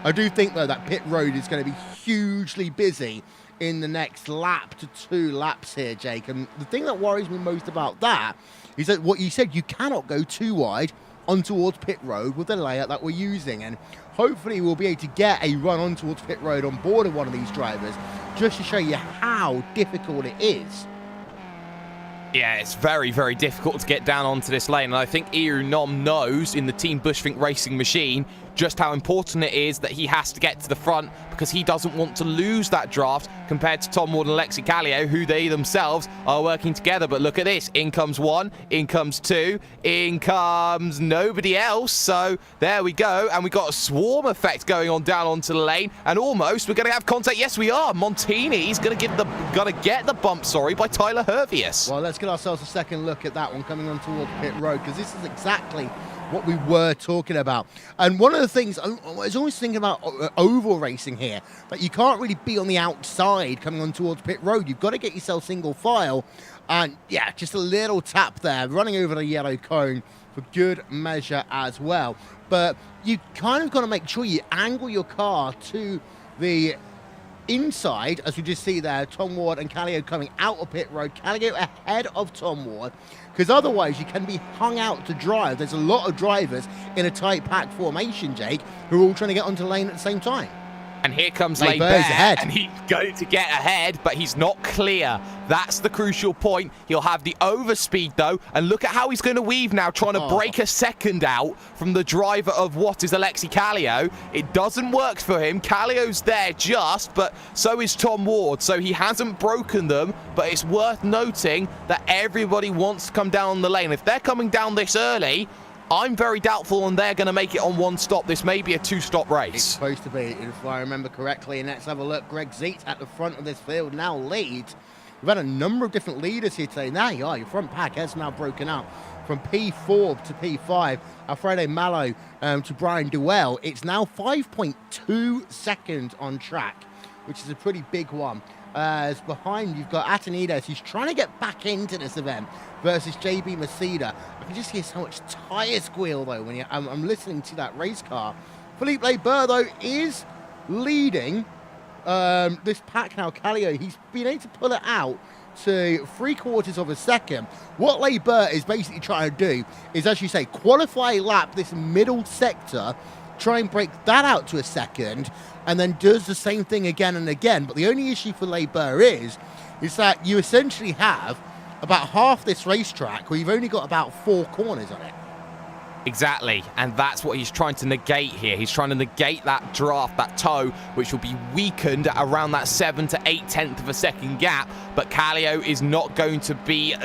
I do think, though, that pit road is going to be hugely busy in the next lap to 2 laps here, Jake. And the thing that worries me most about that is that what you said, you cannot go too wide on towards pit road with the layout that we're using. And hopefully we'll be able to get a run on towards pit road on board of one of these drivers just to show you how difficult it is. Yeah, it's very, very difficult to get down onto this lane. And I think Nom knows in the Team Bushfink Racing machine just how important it is that he has to get to the front because he doesn't want to lose that draft compared to Tom Ward and Alexi Callio, who they themselves are working together. But look at this. In comes 1, in comes 2, in comes nobody else. So there we go. And we got a swarm effect going on down onto the lane. And almost we're going to have contact. Yes, we are. Montini's going to get the bump, by Tyler Hervius. Well, let's get ourselves a second look at that one coming on towards pit road, because this is exactly what we were talking about. And one of the things, I was always thinking about oval racing here, that you can't really be on the outside coming on towards pit road. You've got to get yourself single file. And yeah, just a little tap there, running over the yellow cone for good measure as well. But you kind of got to make sure you angle your car to the inside, as we just see there, Tom Ward and Callio coming out of pit road. Callio ahead of Tom Ward, because otherwise you can be hung out to drive. There's a lot of drivers in a tight pack formation, Jake, who are all trying to get onto the lane at the same time. And here comes Le Bear, and he's going to get ahead, but he's not clear. That's the crucial point. He'll have the overspeed, though, and look at how he's going to weave now, trying to break a second out from the driver of what is Alexi Callio. It doesn't work for him. Callio's there just, but so is Tom Ward, so he hasn't broken them, but it's worth noting that everybody wants to come down the lane. If they're coming down this early, I'm very doubtful and they're going to make it on 1 stop. This may be a 2-stop race. It's supposed to be, if I remember correctly. And let's have a look. Greg Zeitz at the front of this field now leads. We've had a number of different leaders here today. Now you are. Your front pack has now broken out from P4 to P5. Alfredo Mallow to Brian Duell. It's now 5.2 seconds on track, which is a pretty big one. As behind you've got Atanides, who's trying to get back into this event, versus JB Maceda. I can just hear so much tyre squeal, though, when I'm listening to that race car. Philippe Leber, though, is leading this pack now. Callio, he's been able to pull it out to 3/4 of a second. What Leber is basically trying to do is, as you say, qualify lap this middle sector, try and break that out to a second, and then does the same thing again and again. But the only issue for Leber is that you essentially have about half this racetrack where you've only got about 4 corners on it. Exactly, and that's what he's trying to negate here. He's trying to negate that draft, that toe, which will be weakened at around that 7 to 8/10 of a second gap. But Callio is not going to be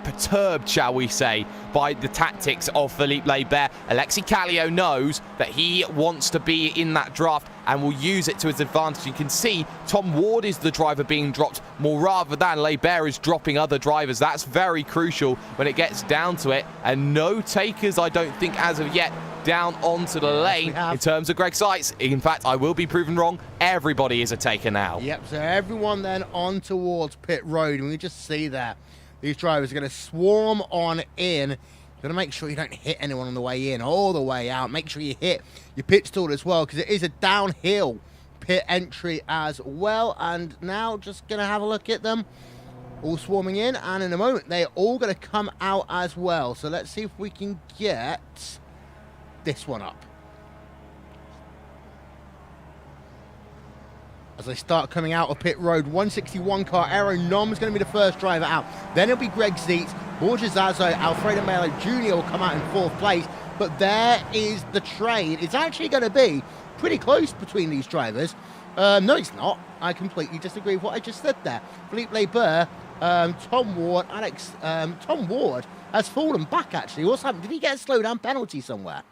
perturbed, shall we say, by the tactics of Philippe Leber. Alexi Callio knows that he wants to be in that draft and will use it to his advantage. You can see Tom Ward is the driver being dropped more rather than Leber is dropping other drivers. That's very crucial when it gets down to it. And no takers, I don't think, as of yet, down onto the lane in terms of Greg Zeitz. In fact, I will be proven wrong. Everybody is a taker now. Yep, so everyone then on towards pit road. And we just see that these drivers are going to swarm on in. You've got to make sure you don't hit anyone on the way in or the way out. Make sure you hit your pit stall as well, because it is a downhill pit entry as well. And now just going to have a look at them all swarming in. And in a moment, they're all going to come out as well. So let's see if we can get this one up. As they start coming out of pit road, 161 car, Aero Nom is going to be the first driver out. Then it'll be Greg Zeitz, Borja Zazo, Alfredo Melo Jr. will come out in 4th place. But there is the train. It's actually going to be pretty close between these drivers. No, it's not. I completely disagree with what I just said there. Philippe Leber, Tom Ward, Tom Ward has fallen back, actually. What's happened? Did he get a slowdown penalty somewhere?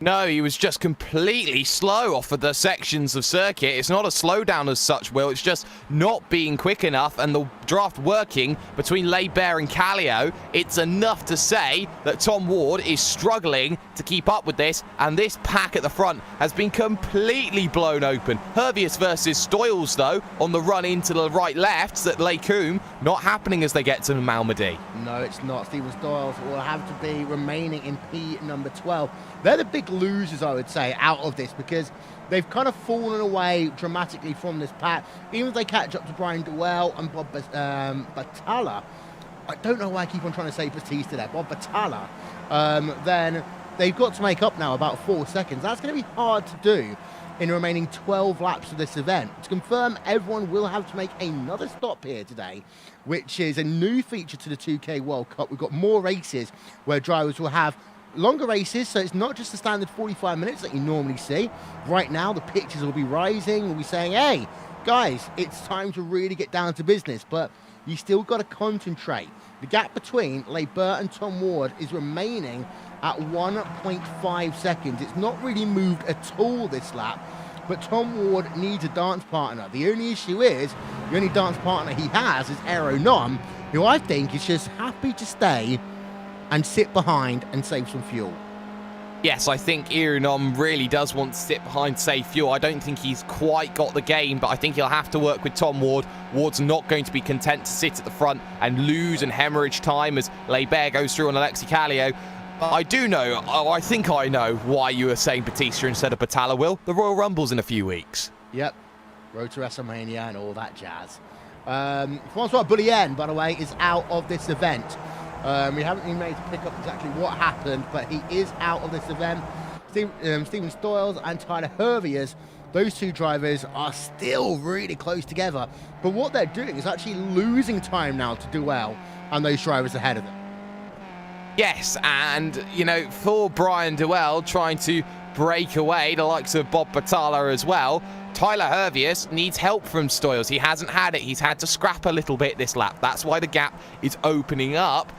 No, he was just completely slow off of the sections of circuit. It's not a slowdown as such, Will. It's just not being quick enough, and the draft working between Barber and Kallio. It's enough to say that Tom Ward is struggling to keep up with this, and this pack at the front has been completely blown open. Hervius versus Stoyles, though, on the run into the right-left at Lecombe, not happening as they get to Malmedy. No, it's not. Steven Stoyles will have to be remaining in P number 12. They're the big losers, I would say, out of this, because they've kind of fallen away dramatically from this pack. Even if they catch up to Brian Dewell and Bob Batalla, I don't know why I keep on trying to say Batista there, Bob Batalla, then they've got to make up now about 4 seconds. That's going to be hard to do in the remaining 12 laps of this event. To confirm, everyone will have to make another stop here today, which is a new feature to the 2K World Cup. We've got more races where drivers will have longer races, so it's not just the standard 45 minutes that you normally see. Right now, the pitches will be rising. We'll be saying, hey, guys, it's time to really get down to business, but you still got to concentrate. The gap between Barber and Tom Ward is remaining at 1.5 seconds. It's not really moved at all this lap, but Tom Ward needs a dance partner. The only issue is, the only dance partner he has is Aero Nom, who I think is just happy to stay and sit behind and save some fuel. Yes, I think Irinom really does want to sit behind, save fuel. I don't think he's quite got the game, but I think he'll have to work with Tom Ward. Ward's not going to be content to sit at the front and lose and hemorrhage time as Barber goes through on Alexi Kallio. I do know, I think I know why you were saying Batista instead of Batalla, Will. The Royal Rumble's in a few weeks. Yep, road to WrestleMania and all that jazz. Francois Boullion, by the way, is out of this event. We haven't been made to pick up exactly what happened, but he is out of this event. Steven Stoyles and Tyler Hervius, those two drivers are still really close together. But what they're doing is actually losing time now to Dewell and those drivers ahead of them. Yes, and, you know, for Brian Dewell trying to break away, the likes of Bob Batalla as well, Tyler Hervius needs help from Stoyles. He hasn't had it. He's had to scrap a little bit this lap. That's why the gap is opening up.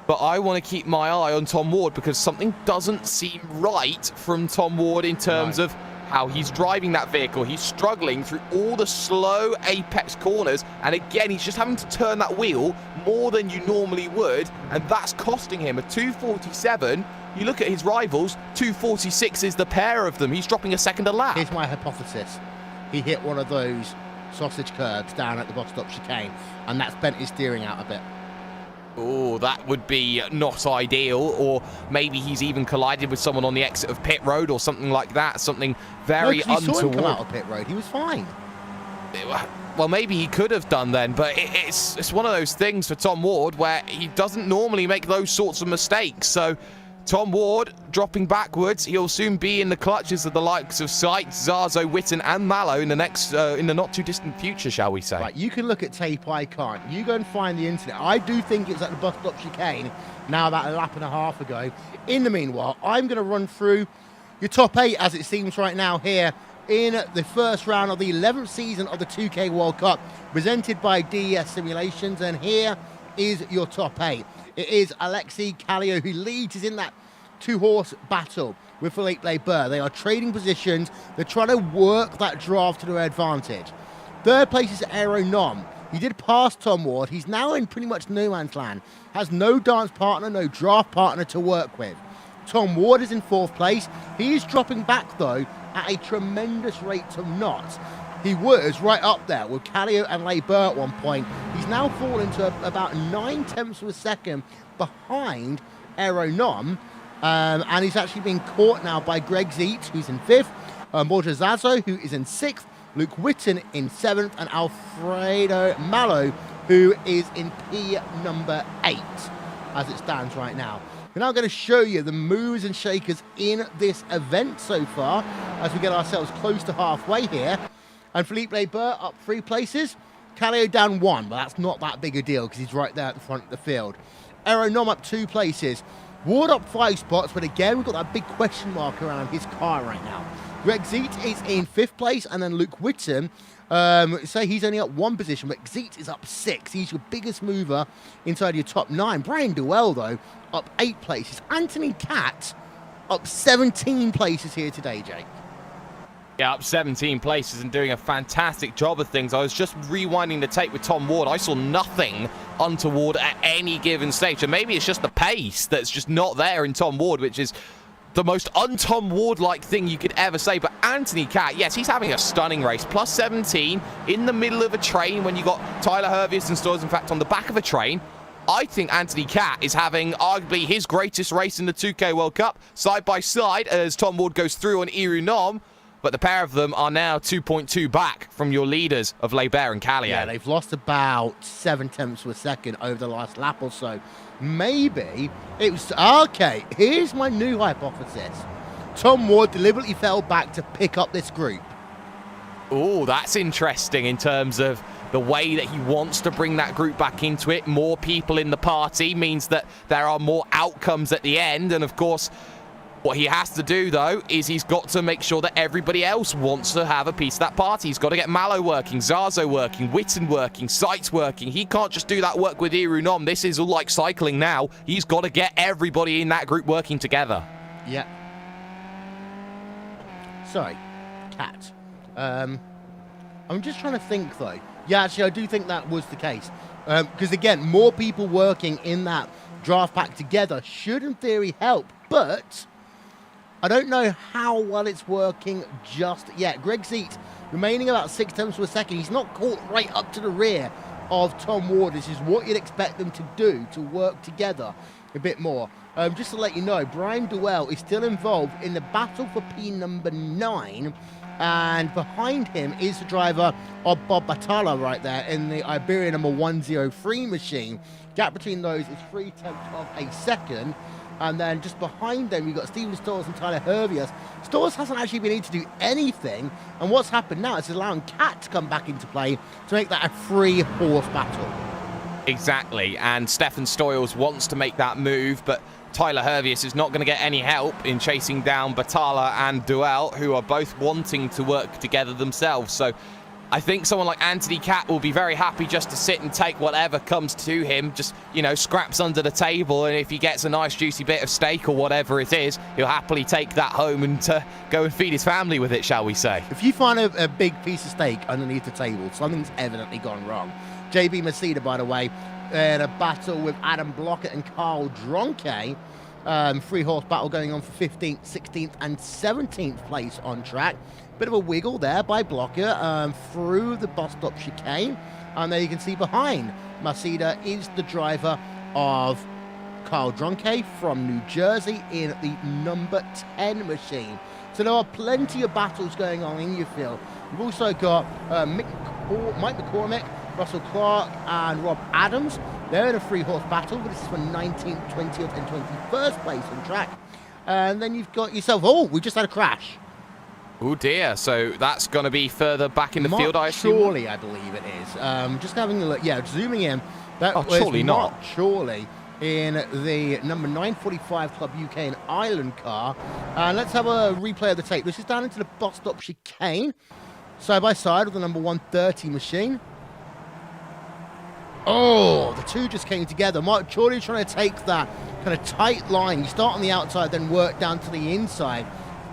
But I want to keep my eye on Tom Ward because something doesn't seem right from Tom Ward in terms of how he's driving that vehicle. He's struggling through all the slow apex corners, and again, he's just having to turn that wheel more than you normally would, and that's costing him a 247. You look at his rivals, 246 is the pair of them. He's dropping a second a lap. Here's my hypothesis. He hit one of those sausage curbs down at the bus stop chicane, and that's bent his steering out a bit. Oh, that would be not ideal. Or maybe he's even collided with someone on the exit of pit road or something like that. Something very untoward. No, saw him come out of pit road. He was fine. Well, maybe he could have done then, but it's one of those things for Tom Ward where he doesn't normally make those sorts of mistakes. So Tom Ward dropping backwards. He'll soon be in the clutches of the likes of Sykes, Zazo, Witten, and Mallow in the next, in the not too distant future, shall we say? Right, you can look at tape. I can't. You go and find the internet. I do think it's at the bus stop chicane. Now about a lap and a half ago. In the meanwhile, I'm going to run through your top 8 as it seems right now here in the first round of the 11th season of the 2K World Cup, presented by DES Simulations, and here is your top 8. It is Alexi Kallio who leads. Is in that 2-horse battle with Philippe Barber. They are trading positions. They're trying to work that draft to their advantage. Third place is Aero Nom. He did pass Tom Ward. He's now in pretty much no man's land. Has no dance partner, no draft partner to work with. Tom Ward is in 4th place. He is dropping back, though, at a tremendous rate to knots. He was right up there with Kallio and Barber at one point. He's now fallen to about 9/10 of a second behind Aero Nom. And he's actually been caught now by Greg Zeet, who's in 5th, Borja Zazo, who is in 6th, Luke Witten in 7th, and Alfredo Mallow, who is in P number 8, as it stands right now. We're now going to show you the movers and shakers in this event so far, as we get ourselves close to halfway here. And Philippe Barber up 3 places, Kallio down 1, but that's not that big a deal because he's right there at the front of the field. Aero Nom up 2 places. Ward up 5 spots, but again, we've got that big question mark around his car right now. Greg Zeet is in 5th place, and then Luke Witten, say he's only up 1 position, but Zeet is up 6. He's your biggest mover inside your top 9. Brian Dewell, though, up 8 places. Anthony Catt up 17 places here today, Jake. Yeah, up 17 places and doing a fantastic job of things. I was just rewinding the tape with Tom Ward. I saw nothing untoward at any given stage. And maybe it's just the pace that's just not there in Tom Ward, which is the most un-Tom Ward-like thing you could ever say. But Anthony Catt, yes, he's having a stunning race. Plus 17 in the middle of a train when you got Tyler Hervius and Stores, in fact, on the back of a train. I think Anthony Catt is having arguably his greatest race in the 2K World Cup, side by side as Tom Ward goes through on Iru Nom. But the pair of them are now 2.2 back from your leaders of Leibert and Callier. Yeah, they've lost about 7 tenths of a second over the last lap or so. Maybe it was... Okay, here's my new hypothesis. Tom Ward deliberately fell back to pick up this group. Oh, that's interesting in terms of the way that he wants to bring that group back into it. More people in the party means that there are more outcomes at the end. And of course, what he has to do, though, is he's got to make sure that everybody else wants to have a piece of that party. He's got to get Mallow working, Zazo working, Witten working, Sights working. He can't just do that work with Iru Nom. This is all like cycling now. He's got to get everybody in that group working together. Yeah. Sorry, Cat. I'm just trying to think, though. Yeah, actually, I do think that was the case. Because, again, more people working in that draft pack together should, in theory, help. But I don't know how well it's working just yet. Greg Zeet remaining about 6 tenths of a second. He's not caught right up to the rear of Tom Ward. This is what you'd expect them to do, to work together a bit more. Just to let you know, Brian Duell is still involved in the battle for P number 9. And behind him is the driver of Bob Batalla right there in the Iberia number 103 machine. Gap between those is 3 tenths of a second. And then just behind them, you've got Steven Stores and Tyler Hervius. Stores hasn't actually been able to do anything. And what's happened now is allowing Cat to come back into play to make that a 3-horse battle. Exactly. And Stefan Stoyles wants to make that move, but Tyler Hervius is not going to get any help in chasing down Batalla and Duell, who are both wanting to work together themselves. So I think someone like Anthony Catt will be very happy just to sit and take whatever comes to him, just, you know, scraps under the table, and if he gets a nice juicy bit of steak or whatever it is, he'll happily take that home and go and feed his family with it, shall we say. If you find a big piece of steak underneath the table, something's evidently gone wrong. JB Maceda, by the way, in a battle with Adam Blockett and Carl Dronke. 3-horse battle going on for 15th, 16th and 17th place on track. Bit of a wiggle there by Blocker through the bus stop chicane. And there you can see behind Maceda is the driver of Carl Dronke from New Jersey in the number 10 machine. So there are plenty of battles going on in your field. You've also got Mike McCormick, Russell Clark and Rob Adams. They're in a 3-horse battle, but this is for 19th, 20th and 21st place on track. And then you've got yourself, oh, we just had a crash. Oh dear, so that's going to be further back in the field, I assume? Chorley, I believe it is. Just having a look, yeah, zooming in. That was surely not. Chorley in the number 945 Club UK and Ireland car. And let's have a replay of the tape. This is down into the bus stop chicane, side by side with the number 130 machine. Oh, the two just came together. Mark Chorley trying to take that kind of tight line. You start on the outside, then work down to the inside.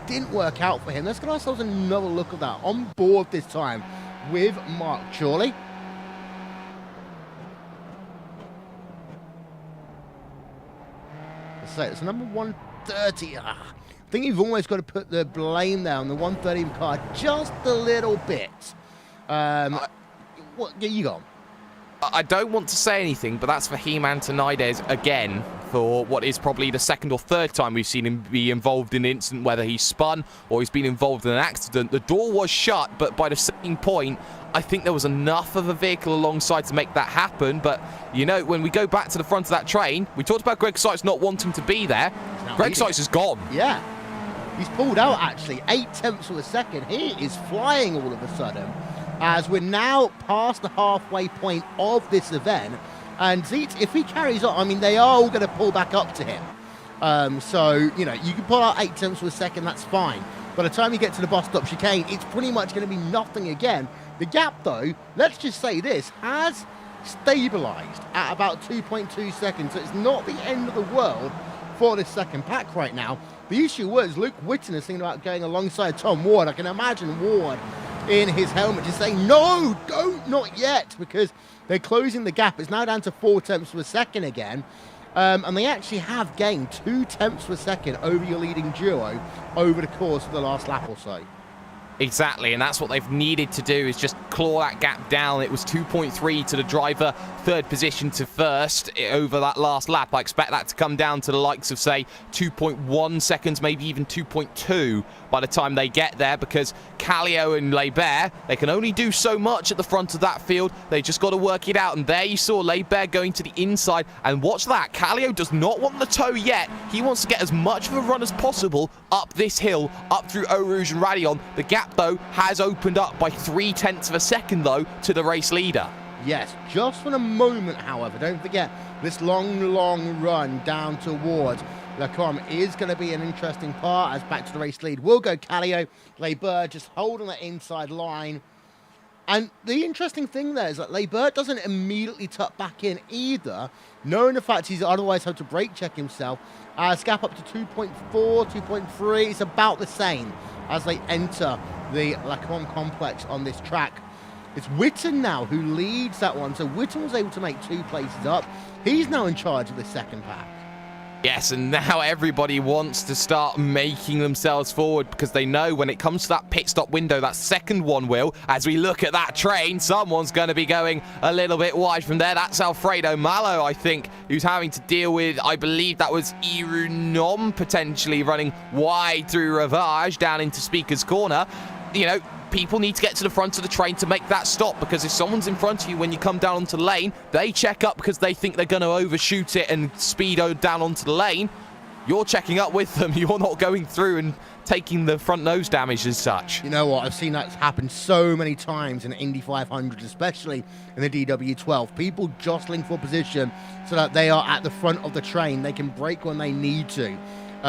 Didn't work out for him. Let's get ourselves another look at that. On board this time with Mark Chorley. Let's say it's number 130. I think you've almost got to put the blame there on the 130 car just a little bit. What you got? I don't want to say anything, but that's for He-Man Tonides again, for what is probably the 2nd or 3rd time we've seen him be involved in an incident, whether he's spun or he's been involved in an accident. The door was shut, but by the same point, I think there was enough of a vehicle alongside to make that happen. But, you know, when we go back to the front of that train, we talked about Greg Sights not wanting to be there. Greg Sights is gone. Yeah. He's pulled out, actually. 8 tenths of a second. He is flying all of a sudden, as we're now past the halfway point of this event. And Zeet, if he carries on, I mean, they are all going to pull back up to him. So, you know, you can pull out 8 tenths of a second, that's fine. By the time you get to the bus stop chicane, it's pretty much going to be nothing again. The gap, though, let's just say this, has stabilized at about 2.2 seconds. So it's not the end of the world for this second pack right now. The issue was Luke Whitten is thinking about going alongside Tom Ward. I can imagine Ward in his helmet just saying, no, don't, not yet, because they're closing the gap. It's now down to 4 tenths per second again. And they actually have gained 2 tenths per second over your leading duo over the course of the last lap or so. Exactly, and that's what they've needed to do, is just claw that gap down. It was 2.3 to the driver, third position to first over that last lap. I expect that to come down to the likes of, say, 2.1 seconds, maybe even 2.2 by the time they get there, because Kallio and Leibert, they can only do so much at the front of that field. They just got to work it out, and there you saw Leibert going to the inside, and watch that. Kallio does not want the toe yet. He wants to get as much of a run as possible up this hill, up through Eau Rouge and Raidillon. The gap, though, has opened up by 0.3 tenths of a second, though, to the race leader. Yes, just for a moment, however. Don't forget, this long run down towards Lacombe is going to be an interesting part, as back to the race lead will go Kallio. Leibert just holding that inside line. And the interesting thing there is that Leibert doesn't immediately tuck back in either, knowing the fact he's otherwise had to brake check himself. Gap up to 2.4, 2.3. It's about the same as they enter the Lacombe complex on this track. It's Whitten now who leads that one. So Whitten was able to make 2 places up. He's now in charge of the second pack. Yes, and now everybody wants to start making themselves forward, because they know when it comes to that pit stop window, that second one, Will, as we look at that train, someone's going to be going a little bit wide from there. That's Alfredo Malo, I think, who's having to deal with, I believe that was Irunom potentially running wide through Ravage down into Speaker's Corner. You know, people need to get to the front of the train to make that stop, because if someone's in front of you when you come down onto the lane, they check up because they think they're going to overshoot it and speed down onto the lane. You're checking up with them. You're not going through and taking the front nose damage as such. You know what? I've seen that happen so many times in Indy 500, especially in the DW12. People jostling for position so that they are at the front of the train. They can brake when they need to.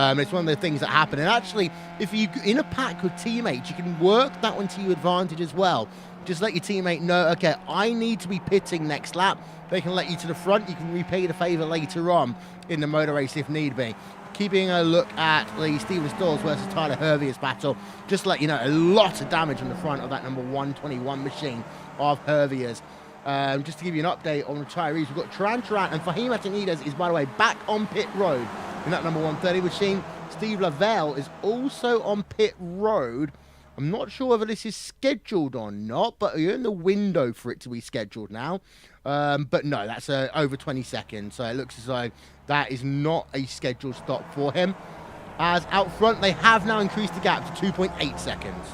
It's one of the things that happen. And actually, if you're in a pack with teammates, you can work that one to your advantage as well. Just let your teammate know, okay, I need to be pitting next lap. They can let you to the front. You can repay the favor later on in the motor race if need be. Keeping a look at the Steven Stalls versus Tyler Hervius battle, just to let you know, a lot of damage on the front of that number 121 machine of Hervius. Just to give you an update on the retirees, we've got Turan and Fahim Atanides is, by the way, back on pit road in that number 130 machine. Steve Lavelle is also on pit road. I'm not sure whether this is scheduled or not, but you're in the window for it to be scheduled now. But no, that's over 20 seconds, so it looks as though that is not a scheduled stop for him. As out front, they have now increased the gap to 2.8 seconds.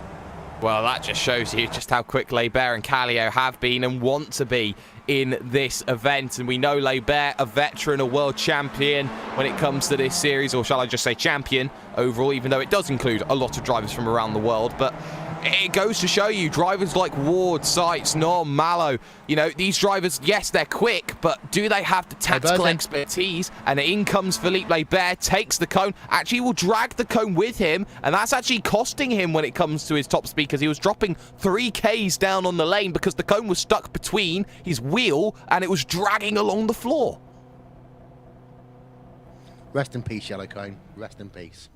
Well, that just shows you just how quick Leibert and Kallio have been and want to be in this event. And we know Leibert, a veteran, a world champion when it comes to this series, or shall I just say champion overall, even though it does include a lot of drivers from around the world. But it goes to show you, drivers like Ward, Seitz, Norm, Mallow, you know, these drivers, yes, they're quick, but do they have the tactical expertise? And in comes Philippe Leibert, takes the cone, actually will drag the cone with him, and that's actually costing him when it comes to his top speed, because he was dropping 3Ks down on the lane because the cone was stuck between his wheel and it was dragging along the floor. Rest in peace, Yellow Cone. Rest in peace.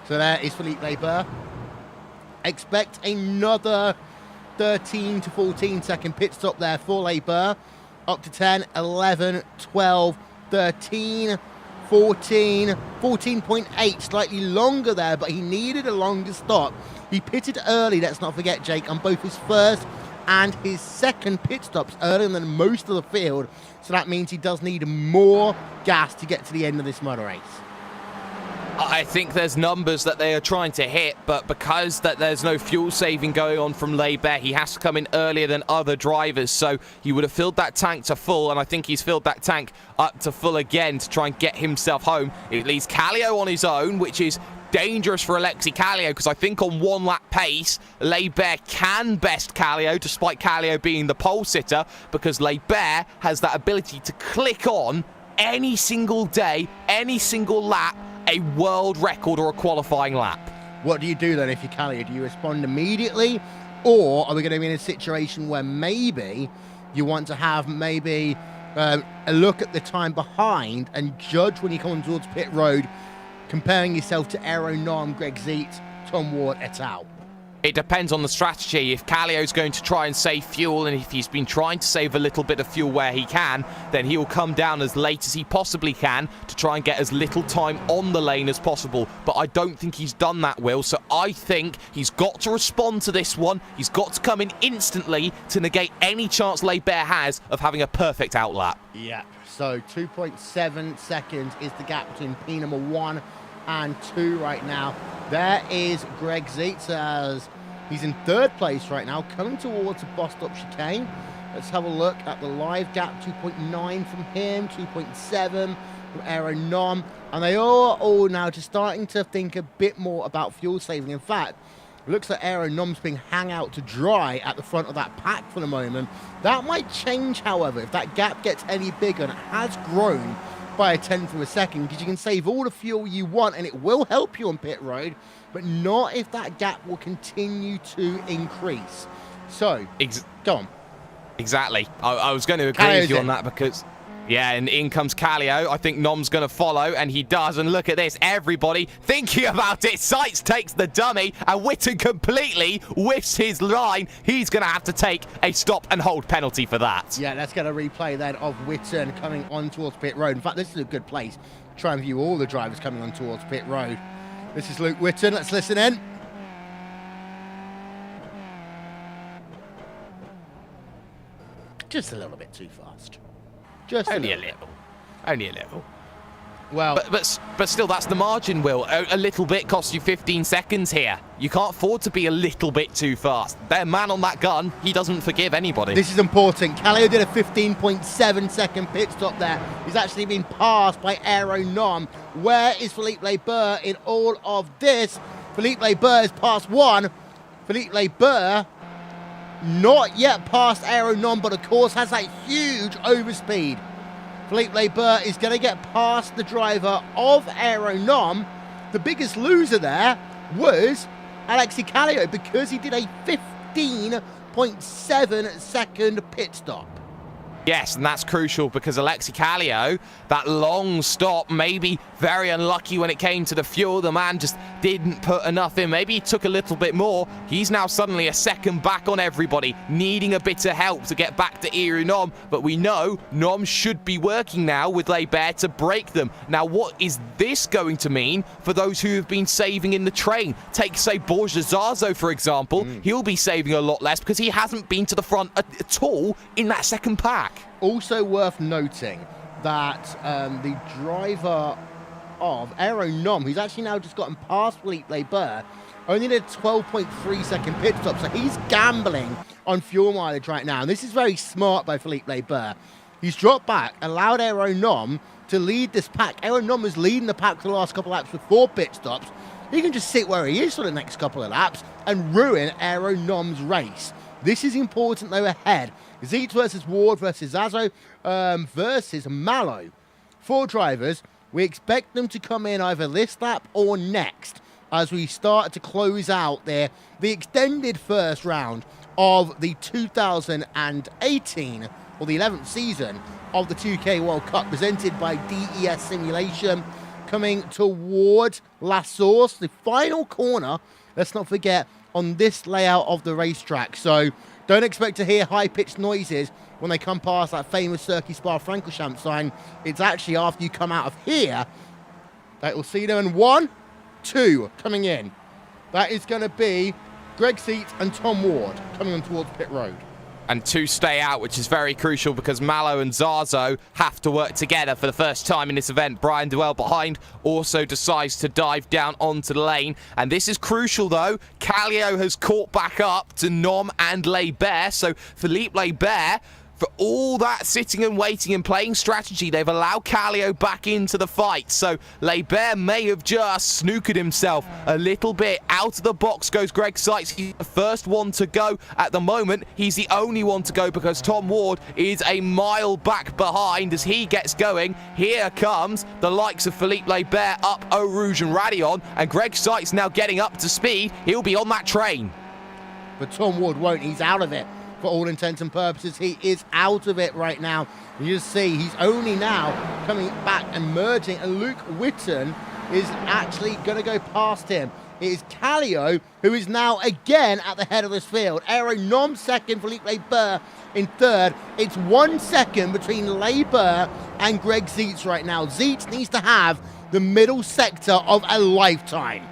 So there is Philippe Leibert. Expect another 13 to 14 second pit stop there for Leibert. Up to 10, 11, 12, 13, 14, 14.8. Slightly longer there, but he needed a longer stop. He pitted early, let's not forget, Jake, on both his first and his second pit stops, earlier than most of the field. So that means he does need more gas to get to the end of this motor race. I think there's numbers that they are trying to hit, but because that there's no fuel saving going on from Leibert, he has to come in earlier than other drivers. So he would have filled that tank to full, and I think he's filled that tank up to full again to try and get himself home. It leaves Kallio on his own, which is dangerous for Alexi Kallio, because I think on one lap pace, Leibert can best Kallio, despite Kallio being the pole sitter, because Leibert has that ability to click on any single day, any single lap, a world record or a qualifying lap. What do you do then if you're Kallio? Do you respond immediately, or are we going to be in a situation where maybe you want to have a look at the time behind and judge when you come towards pit road comparing yourself to Aero Nom, Greg Zeitz, Tom Ward et al.? It depends on the strategy. If Kallio's going to try and save fuel, and if he's been trying to save a little bit of fuel where he can, then he will come down as late as he possibly can to try and get as little time on the lane as possible. But I don't think he's done that, Will. So I think he's got to respond to this one. He's got to come in instantly to negate any chance Les Bear has of having a perfect outlap. Yeah, so 2.7 seconds is the gap between P number 1 and 2 right now. There is Greg Zeitz as he's in 3rd place right now, coming towards the bus stop chicane. Let's have a look at the live gap. 2.9 from him, 2.7 from Aero Nom, and they are all now just starting to think a bit more about fuel saving. In fact, it looks like Aero Nom's being hung out to dry at the front of that pack for the moment. That might change, however, if that gap gets any bigger, and it has grown by a 10th of a second, because you can save all the fuel you want and it will help you on pit road, but not if that gap will continue to increase. So, go on. Exactly. I was going to agree with you on that because, yeah, and in comes Kallio. I think Nom's going to follow, and he does. And look at this. Everybody thinking about it. Seitz takes the dummy, and Witten completely whiffs his line. He's going to have to take a stop and hold penalty for that. Yeah, let's get a replay then of Witten coming on towards pit road. In fact, this is a good place to try and view all the drivers coming on towards pit road. This is Luke Witten. Let's listen in. Just a little bit too fast. Just Only a little. Only a little. Well, but still, that's the margin, Will. A little bit costs you 15 seconds here. You can't afford to be a little bit too fast. Their man on that gun, he doesn't forgive anybody. This is important. Kallio did a 15.7 second pit stop there. He's actually been passed by Aero Nom. Where is Philippe Leber in all of this? Philippe Leber is past 1. Philippe Leber not yet past Aero Nom, but of course has that huge overspeed. Philippe Leber is going to get past the driver of Aero Nom. The biggest loser there was Alexis Kallio, because he did a 15.7 second pit stop. Yes, and that's crucial because Alexis Kallio, that long stop, maybe very unlucky when it came to the fuel. The man just didn't put enough in. Maybe he took a little bit more. He's now suddenly a second back on everybody, needing a bit of help to get back to Aero Nom. But we know Nom should be working now with Les Bear to break them. Now, what is this going to mean for those who have been saving in the train? Take, say, Borja Zazo, for example. He'll be saving a lot less because he hasn't been to the front at all in that second pack. Also worth noting that the driver of Aero Nom, who's actually now just gotten past Philippe Leber, only did a 12.3 second pit stop, so he's gambling on fuel mileage right now. And this is very smart by Philippe Leber. He's dropped back, allowed Aero Nom to lead this pack. Aero Nom was leading the pack for the last couple of laps with 4 pit stops. He can just sit where he is for the next couple of laps and ruin Aero Nom's race. This is important, though, ahead. Zeitz versus Ward versus Zazo versus Mallow. 4 drivers. We expect them to come in either this lap or next as we start to close out the extended first round of the 2018, or the 11th season of the 2K World Cup, presented by DES Simulation, coming toward La Source, the final corner, let's not forget, on this layout of the racetrack. So don't expect to hear high-pitched noises when they come past that famous Circuit Spa-Francorchamps sign. It's actually after you come out of here that we'll see them in 1, 2 coming in. That is going to be Greg Zeitz and Tom Ward coming on towards pit road. And 2 stay out, which is very crucial because Mallow and Zazo have to work together for the first time in this event. Brian Duell behind also decides to dive down onto the lane. And this is crucial, though. Kallio has caught back up to Nom and Les Bear. So Philippe Les Bear, for all that sitting and waiting and playing strategy, they've allowed Kallio back into the fight. So Les Bear may have just snookered himself a little bit. Out of the box goes Greg Zeitz. He's the first one to go at the moment. He's the only one to go because Tom Ward is a mile back behind as he gets going. Here comes the likes of Philippe Les Bear up Eau Rouge and Radion, and Greg Zeitz now getting up to speed. He'll be on that train. But Tom Ward won't. He's out of it. For all intents and purposes, he is out of it right now. You just see he's only now coming back and merging. And Luke Witten is actually going to go past him. It is Callio who is now again at the head of this field. Aeronom second, Felipe Burr in third. It's 1 second between Burr and Greg Zietz right now. Zietz needs to have the middle sector of a lifetime.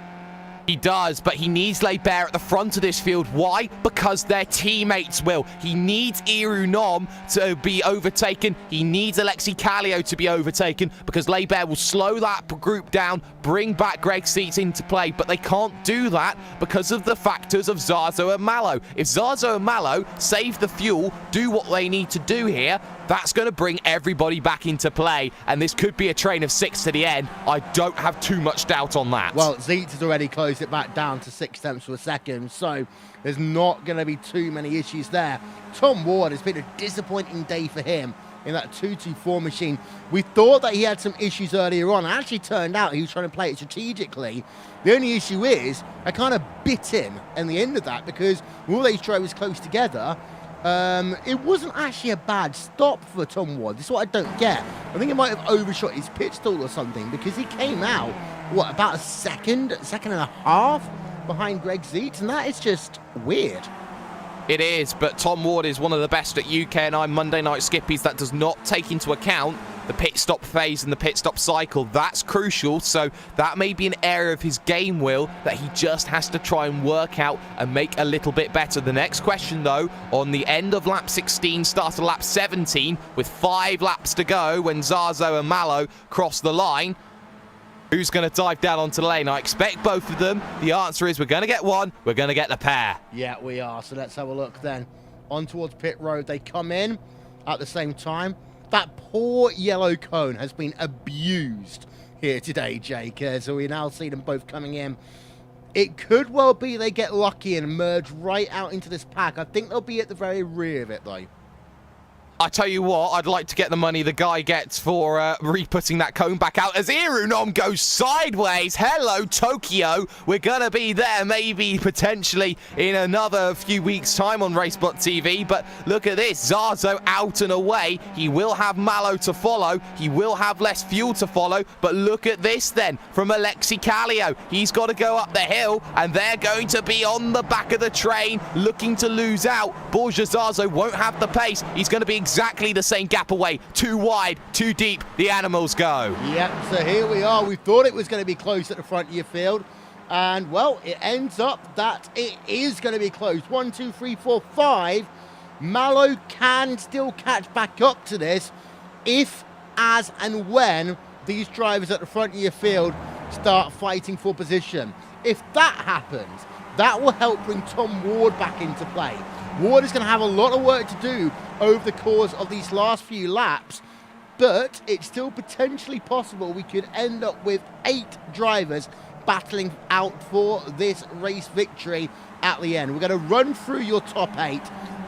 He does, but he needs Barber at the front of this field. Why? Because their teammates will. He needs Irunom to be overtaken. He needs Alexi Callio to be overtaken because Barber will slow that group down, bring back Greg Zietz into play, but they can't do that because of the factors of Zazo and Malo. If Zazo and Malo save the fuel, do what they need to do here, that's going to bring everybody back into play, and this could be a train of 6 to the end. I don't have too much doubt on that. Well, Zietz has already closed it back down to 6 tenths per second, so there's not going to be too many issues there. Tom Ward, has been a disappointing day for him in that 224 machine. We thought that he had some issues earlier on. It actually turned out he was trying to play it strategically. The only issue is I kind of bit him in the end of that because all these drivers close together. It wasn't actually a bad stop for Tom Ward. This is what I don't get. I think he might have overshot his pit stall or something because he came out, what, about a second and a half behind Greg Zietz, and that is just weird. It is, but Tom Ward is one of the best at UK9 Monday Night Skippies that does not take into account the pit stop phase and the pit stop cycle. That's crucial, so that may be an area of his game, Will, that he just has to try and work out and make a little bit better. The next question, though, on the end of lap 16, start of lap 17, with 5 laps to go when Zazo and Malo cross the line, who's going to dive down onto the lane? I expect both of them. The answer is we're going to get one, we're going to get the pair. Yeah, we are, so let's have a look then. On towards pit road, they come in at the same time. That poor yellow cone has been abused here today, Jake. So we now see them both coming in. It could well be they get lucky and merge right out into this pack. I think they'll be at the very rear of it, though. I tell you what, I'd like to get the money the guy gets for re-putting that cone back out as Irunom goes sideways. Hello, Tokyo. We're going to be there maybe potentially in another few weeks' time on RaceSpotTV. But look at this. Zazo out and away. He will have Malo to follow. He will have less fuel to follow. But look at this then from Alexi Callio. He's got to go up the hill, and they're going to be on the back of the train looking to lose out. Borja Zazo won't have the pace. He's going to be exactly the same gap away. Too wide, too deep, the animals go. Yep, so here we are. We thought it was going to be close at the front of your field, and well, it ends up that it is going to be close. 1, 2, 3, 4, 5. Malo can still catch back up to this if, as and when these drivers at the front of your field start fighting for position. If that happens, that will help bring Tom Ward back into play. Ward is going to have a lot of work to do over the course of these last few laps, but it's still potentially possible we could end up with 8 drivers battling out for this race victory at the end. We're going to run through your top 8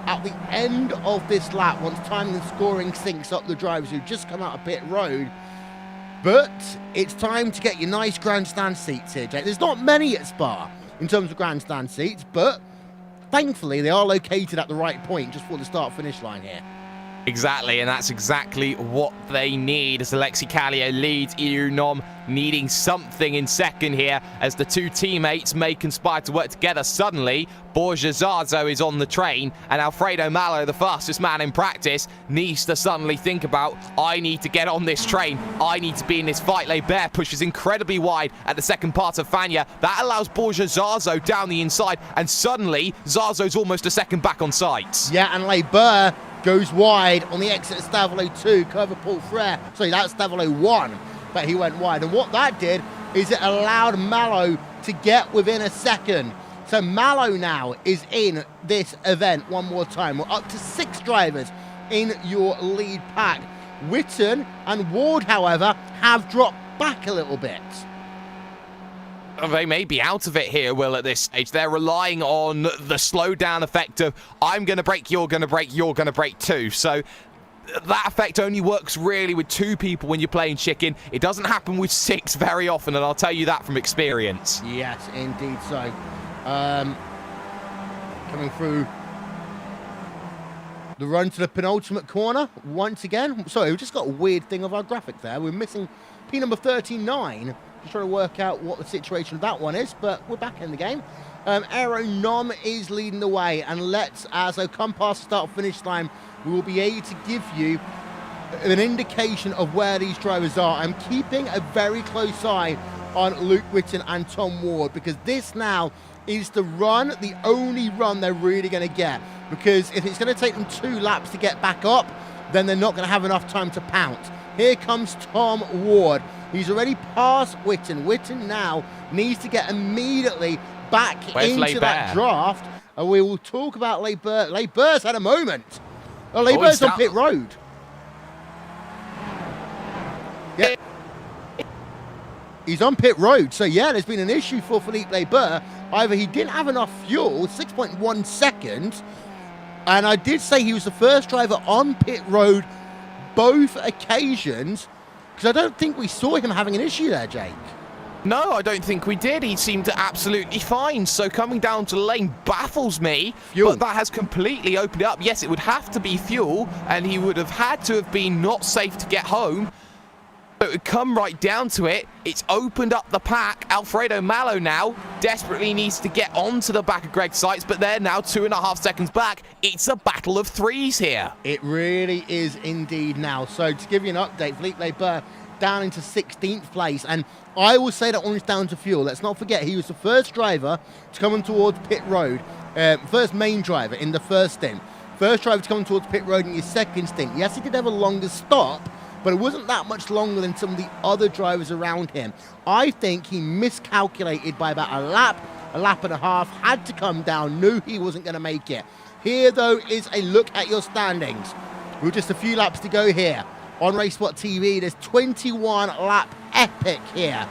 at the end of this lap once timing and scoring syncs up the drivers who just come out of pit road. But it's time to get your nice grandstand seats here, Jake. There's not many at Spa in terms of grandstand seats, but thankfully, they are located at the right point just for the start-finish line here. Exactly, and that's exactly what they need as Alexi Callio leads Irunom, needing something in second here as the two teammates may conspire to work together. Suddenly, Borja Zazo is on the train, and Alfredo Malo, the fastest man in practice, needs to suddenly think about, I need to get on this train. I need to be in this fight. Bear pushes incredibly wide at the second part of Fania. That allows Borja Zazo down the inside, and suddenly, Zazo's almost a second back on sights. Yeah, and Barber goes wide on the exit of Stavolo 2, cover Paul Frere. Sorry, that's Stavolo 1, but he went wide. And what that did is it allowed Malo to get within a second. So Malo now is in this event one more time. We're up to 6 drivers in your lead pack. Witten and Ward, however, have dropped back a little bit. They may be out of it here, Will, at this stage. They're relying on the slowdown effect of, I'm going to brake, you're going to brake, you're going to brake too. So that effect only works really with 2 people when you're playing chicken. It doesn't happen with 6 very often, and I'll tell you that from experience. Yes, indeed so. Coming through the run to the penultimate corner once again. Sorry, we just got a weird thing of our graphic there. We're missing P number 39. Just trying to work out what the situation of that one is, but we're back in the game. Aero Nom is leading the way, and as I come past the start-finish line, we will be able to give you an indication of where these drivers are. I'm keeping a very close eye on Luke Whitten and Tom Ward, because this now is the only run they're really going to get, because if it's going to take them 2 laps to get back up, then they're not going to have enough time to pounce. Here comes Tom Ward. He's already past Whitten. Whitten now needs to get immediately back into that draft, and we will talk about Barber. Barber's had a moment. Oh, Barber's on pit road. Yeah. He's on pit road, so yeah, there's been an issue for Philippe Barber. Either he didn't have enough fuel, 6.1 seconds, and I did say he was the first driver on pit road both occasions, because I don't think we saw him having an issue there, Jake. No, I don't think we did. He seemed absolutely fine. So coming down to the lane baffles me, fuel. But that has completely opened it up. Yes, it would have to be fuel, and he would have had to have been not safe to get home. But it would come right down to it. It's opened up the pack. Alfredo Malo now desperately needs to get onto the back of Greg Seitz, but they're now 2.5 seconds back. It's a battle of threes here. It really is indeed now. So to give you an update, Philippe Barber down into 16th place, and I will say that one is down to fuel. Let's not forget he was the first driver to come on towards pit road, first main driver in the first stint, first driver to come towards pit road in his second stint. Yes, he did have a longer stop, but it wasn't that much longer than some of the other drivers around him. I think he miscalculated by about a lap and a half, had to come down, knew he wasn't going to make it. Here, though, is a look at your standings. With just a few laps to go here. On RaceSpotTV, there's 21 lap epic here.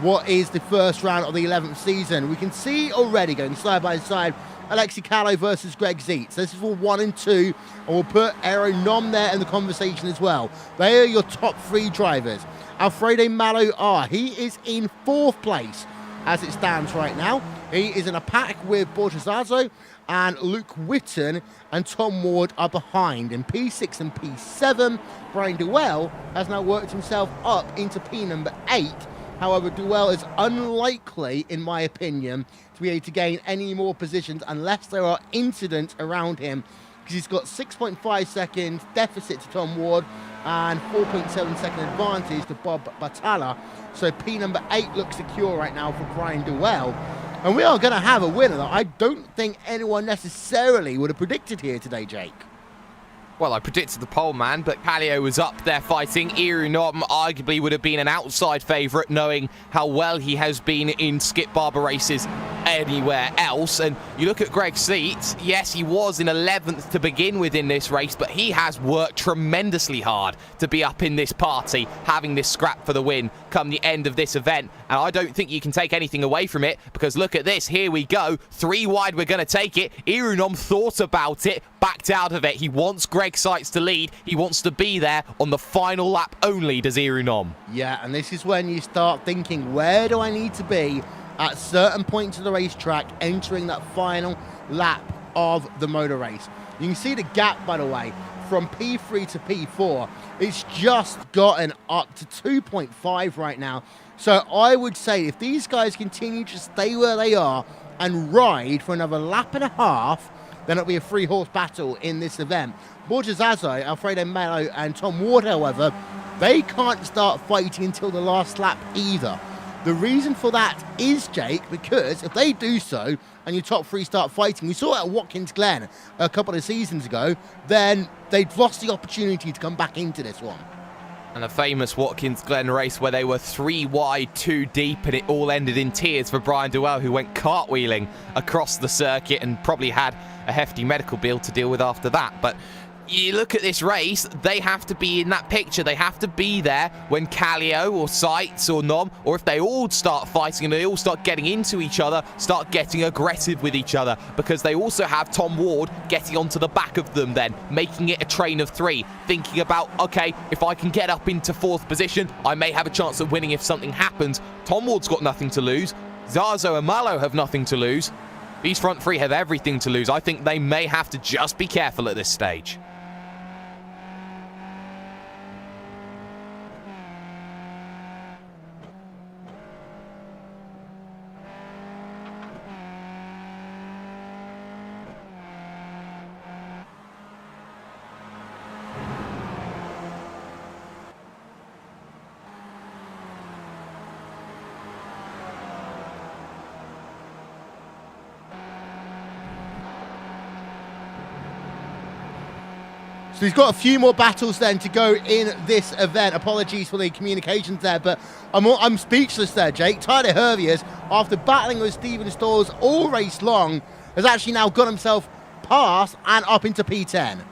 What is the first round of the 11th season? We can see already going side by side, Alexi Callow versus Greg Seitz. This is for 1 and 2, and we'll put Aero Nom there in the conversation as well. They are your top 3 drivers. Alfredo Malo, he is in 4th place as it stands right now. He is in a pack with Borgesazo, and Luke Whitten and Tom Ward are behind. In P6 and P7, Brian Duell has now worked himself up into P number 8. However, Duell is unlikely, in my opinion, to be able to gain any more positions unless there are incidents around him, because he's got 6.5 seconds deficit to Tom Ward and 4.7 second advantage to Bob Batalla. So P number 8 looks secure right now for Brian Duell. And we are going to have a winner that I don't think anyone necessarily would have predicted here today, Jake. Well, I predicted the pole man, but Calio was up there fighting. Aero Nom arguably would have been an outside favourite, knowing how well he has been in Skip Barber races anywhere else. And you look at Greg Seitz, yes, he was in 11th to begin with in this race, but he has worked tremendously hard to be up in this party, having this scrap for the win come the end of this event. And I don't think you can take anything away from it, because look at this, here we go, 3 wide, we're going to take it. Aero Nom thought about it, backed out of it. He wants Greg Seitz to lead. He wants to be there on the final lap only, does Aero Nom. Yeah, and this is when you start thinking, where do I need to be at certain points of the racetrack entering that final lap of the motor race. You can see the gap, by the way, from P3 to P4. It's just gotten up to 2.5 right now. So I would say if these guys continue to stay where they are and ride for another lap and a half, then it'll be a 3-horse battle in this event. Borgesazo, Alfredo Malo, and Tom Ward, however, they can't start fighting until the last lap either. The reason for that is, Jake, because if they do so and your top 3 start fighting, we saw it at Watkins Glen a couple of seasons ago, then they've lost the opportunity to come back into this one. And a famous Watkins Glen race where they were 3 wide, 2 deep, and it all ended in tears for Brian Duell, who went cartwheeling across the circuit and probably had a hefty medical bill to deal with after that. But you look at this race, they have to be in that picture. They have to be there when Calio or Seitz or Nom, or if they all start fighting and they all start getting into each other, start getting aggressive with each other, because they also have Tom Ward getting onto the back of them then, making it a train of 3, thinking about, okay, if I can get up into 4th position, I may have a chance of winning if something happens. Tom Ward's got nothing to lose. Zazo and Malo have nothing to lose. These front 3 have everything to lose. I think they may have to just be careful at this stage. So he's got a few more battles then to go in this event. Apologies for the communications there, but I'm speechless there, Jake. Tyler Hervius, after battling with Steven Stalls all race long, has actually now got himself past and up into P10.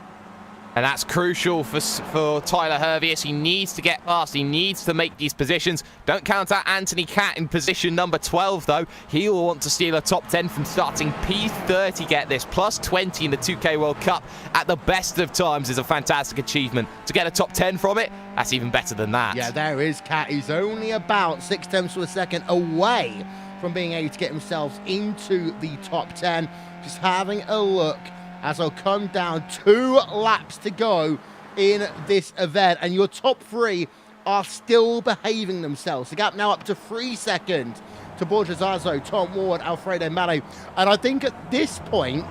And that's crucial for Tyler Hervius. He needs to get past. He needs to make these positions. Don't count out Anthony Catt in position number 12, though. He will want to steal a top 10 from starting P30, get this. Plus 20 in the 2K World Cup at the best of times is a fantastic achievement. To get a top 10 from it, that's even better than that. Yeah, there is Catt. He's only about 0.6 of a second away from being able to get himself into the top 10. Just having a look as I'll come down 2 laps to go in this event, and your top 3 are still behaving themselves. The gap now up to 3 seconds to Borja Zazo, Tom Ward, Alfredo Malo. And I think at this point,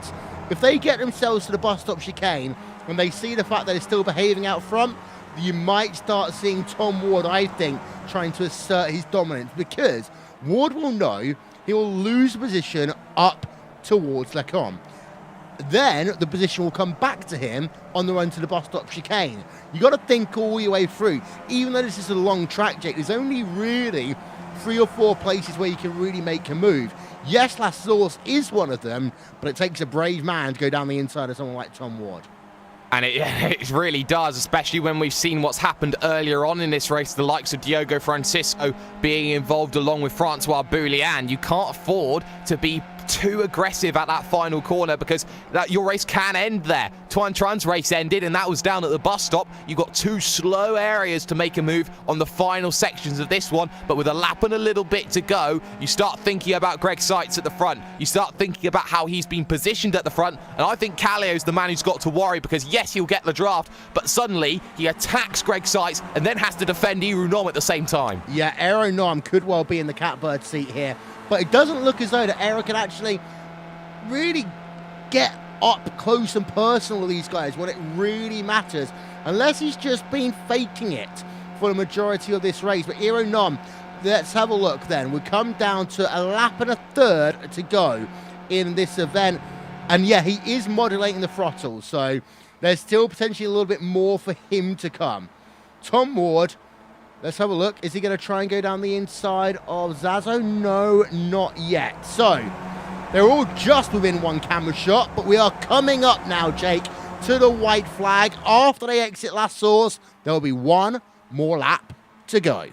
if they get themselves to the bus stop chicane and they see the fact that they're still behaving out front, you might start seeing Tom Ward, I think, trying to assert his dominance, because Ward will know he will lose position up towards Lecombe. Then the position will come back to him on the run to the bus stop chicane. You got to think all your way through. Even though this is a long track, Jake, there's only really 3 or 4 places where you can really make a move. Yes, Las Source is one of them, but it takes a brave man to go down the inside of someone like Tom Ward. And it really does, especially when we've seen what's happened earlier on in this race, the likes of Diogo Francisco being involved along with Francois Boulian. You can't afford to be too aggressive at that final corner, because your race can end there. Tuan Tran's race ended, and that was down at the bus stop. You've got 2 slow areas to make a move on the final sections of this one, but with a lap and a little bit to go, you start thinking about Greg Seitz at the front. You start thinking about how he's been positioned at the front, and I think Kallio's the man who's got to worry, because yes, he'll get the draft, but suddenly he attacks Greg Seitz and then has to defend Iru Nom at the same time. Yeah, Aero Nom could well be in the catbird seat here, but it doesn't look as though that Aero can actually really get up close and personal with these guys when it really matters, unless he's just been faking it for the majority of this race. But Aero Nom, let's have a look then. We come down to a lap and a third to go in this event, and yeah, he is modulating the throttle, so there's still potentially a little bit more for him to come. Tom Ward, let's have a look. Is he going to try and go down the inside of Zazo? No, not yet. So they're all just within 1 camera shot, but we are coming up now, Jake, to the white flag. After they exit La Source, there will be 1 more lap to go.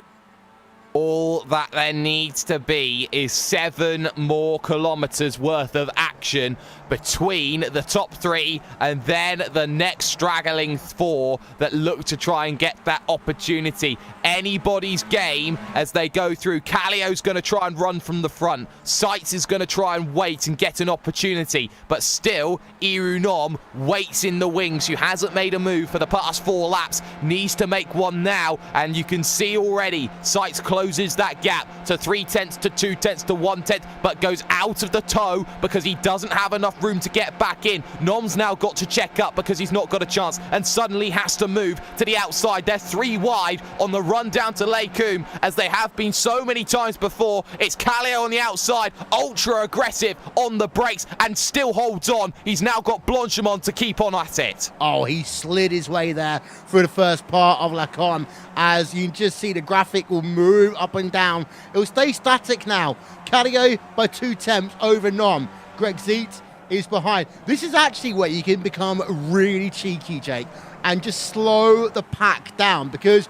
All that there needs to be is 7 more kilometers worth of action between the top 3 and then the next straggling 4 that look to try and get that opportunity. Anybody's game as they go through. Kallio's going to try and run from the front. Seitz is going to try and wait and get an opportunity, but still Iru Nom waits in the wings, who hasn't made a move for the past 4 laps, needs to make one now, and you can see already Seitz closes that gap to 0.3 to 0.2 to 0.1, but goes out of the tow because he doesn't have enough room to get back in. Nom's now got to check up because he's not got a chance, and suddenly has to move to the outside. They're 3 wide on the run down to Lecombe, as they have been so many times before. It's Kallio on the outside, ultra aggressive on the brakes, and still holds on. He's now got Blanchimont to keep on at it. Oh, he slid his way there through the first part of Lecombe. As you can just see, the graphic will move up and down. It will stay static now. Kallio by 0.2 over Nom. Greg Seitz is behind. This is actually where you can become really cheeky, Jake, and just slow the pack down, because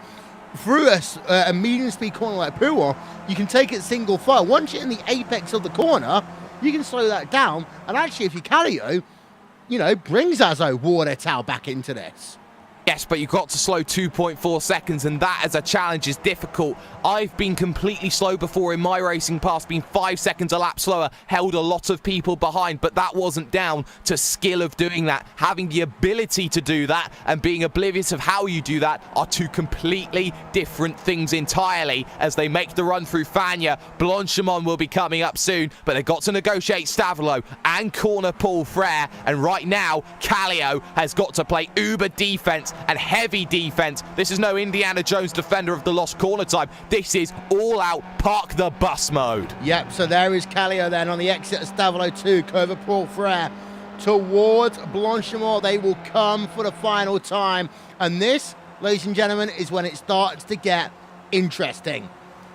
through a medium speed corner like Puro, you can take it single file. Once you're in the apex of the corner, you can slow that down, and actually if you're Kallio, you know, bring Zazo Watertow back into this. Yes, but you've got to slow 2.4 seconds, and that as a challenge is difficult. I've been completely slow before in my racing past, been 5 seconds a lap slower, held a lot of people behind, but that wasn't down to skill of doing that. Having the ability to do that and being oblivious of how you do that are 2 completely different things entirely. As they make the run through Fagnes, Blanchimont will be coming up soon, but they've got to negotiate Stavelot and corner Paul Frere, and right now Kallio has got to play uber defense and heavy defense. This is no Indiana Jones defender of the lost corner time. This is all out park the bus mode. Yep, so there is Kallio then on the exit of Stavelot 2, Cover Paul Frere towards Blanchimont. They will come for the final time. And this, ladies and gentlemen, is when it starts to get interesting.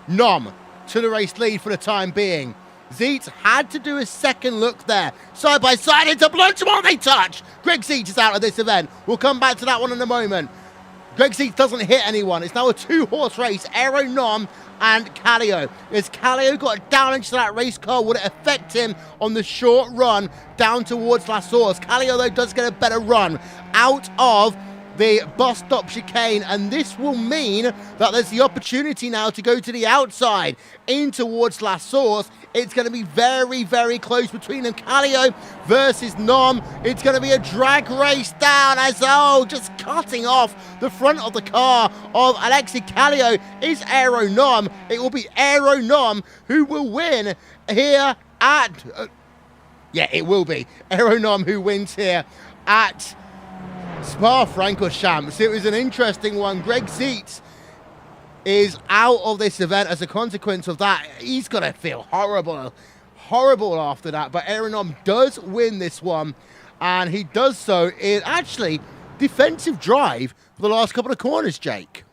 Nom to the race lead for the time being. Zeitz had to do a second look there. Side by side into Blanchimont, they touch. Greg Zeitz is out of this event. We'll come back to that one in a moment. Greg Zeitz doesn't hit anyone. It's now a two-horse race. Aero Nom and Kallio. As Kallio got down into that race car, would it affect him on the short run down towards La Source? Kallio, though, does get a better run out of the bus stop chicane, and this will mean that there's the opportunity now to go to the outside in towards La Source. It's going to be very, very close between them. Kallio versus Nom. It's going to be a drag race down as, just cutting off the front of the car of Alexei Kallio is Aero Nom. It will be Aero Nom who will win here at... it will be Aero Nom who wins here at Spa-Francorchamps. It was an interesting one. Greg Zeitz is out of this event as a consequence of that. He's going to feel horrible after that. But Aero Nom does win this one, and he does so in actually defensive drive for the last couple of corners, Jake.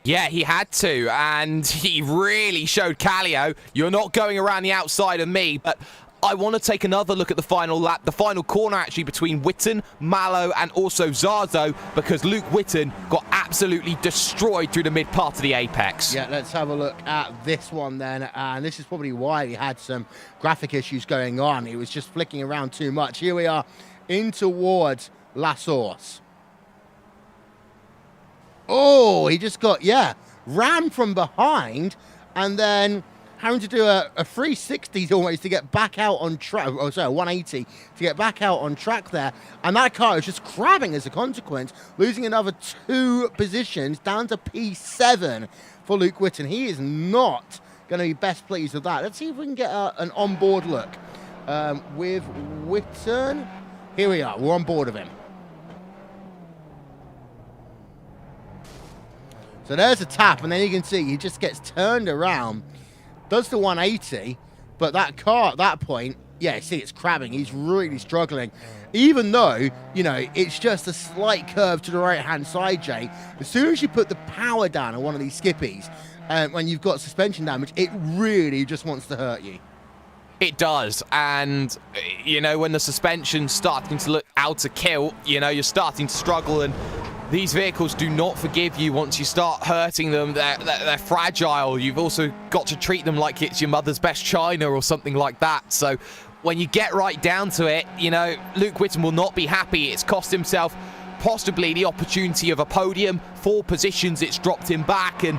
Yeah, he had to, and he really showed Kallio, you're not going around the outside of me, but I want to take another look at the final lap, the final corner actually between Witten, Mallow and also Zazo, because Luke Witten got absolutely destroyed through the mid part of the apex. Yeah, let's have a look at this one then, and this is probably why he had some graphic issues going on. He was just flicking around too much. Here we are in towards La Source. Oh, he just got, ran from behind and then having to do a 360 almost to get back out on track. Oh, sorry, 180 to get back out on track there. And that car is just crabbing as a consequence, losing another 2 positions down to P7 for Luke Witten. He is not going to be best pleased with that. Let's see if we can get an onboard look with Witten. Here we are. We're on board of him. So there's a tap, and then you can see he just gets turned around, does the 180, but that car at that point, see, it's crabbing. He's really struggling. Even though, it's just a slight curve to the right-hand side, Jay, as soon as you put the power down on one of these skippies, when you've got suspension damage, it really just wants to hurt you. It does, and, when the suspension's starting to look out of kilt, you're starting to struggle, and these vehicles do not forgive you once you start hurting them. They're fragile. You've also got to treat them like it's your mother's best china or something like that. So when you get right down to it, Luke Witten will not be happy. It's cost himself possibly the opportunity of a podium. 4 positions, it's dropped him back, and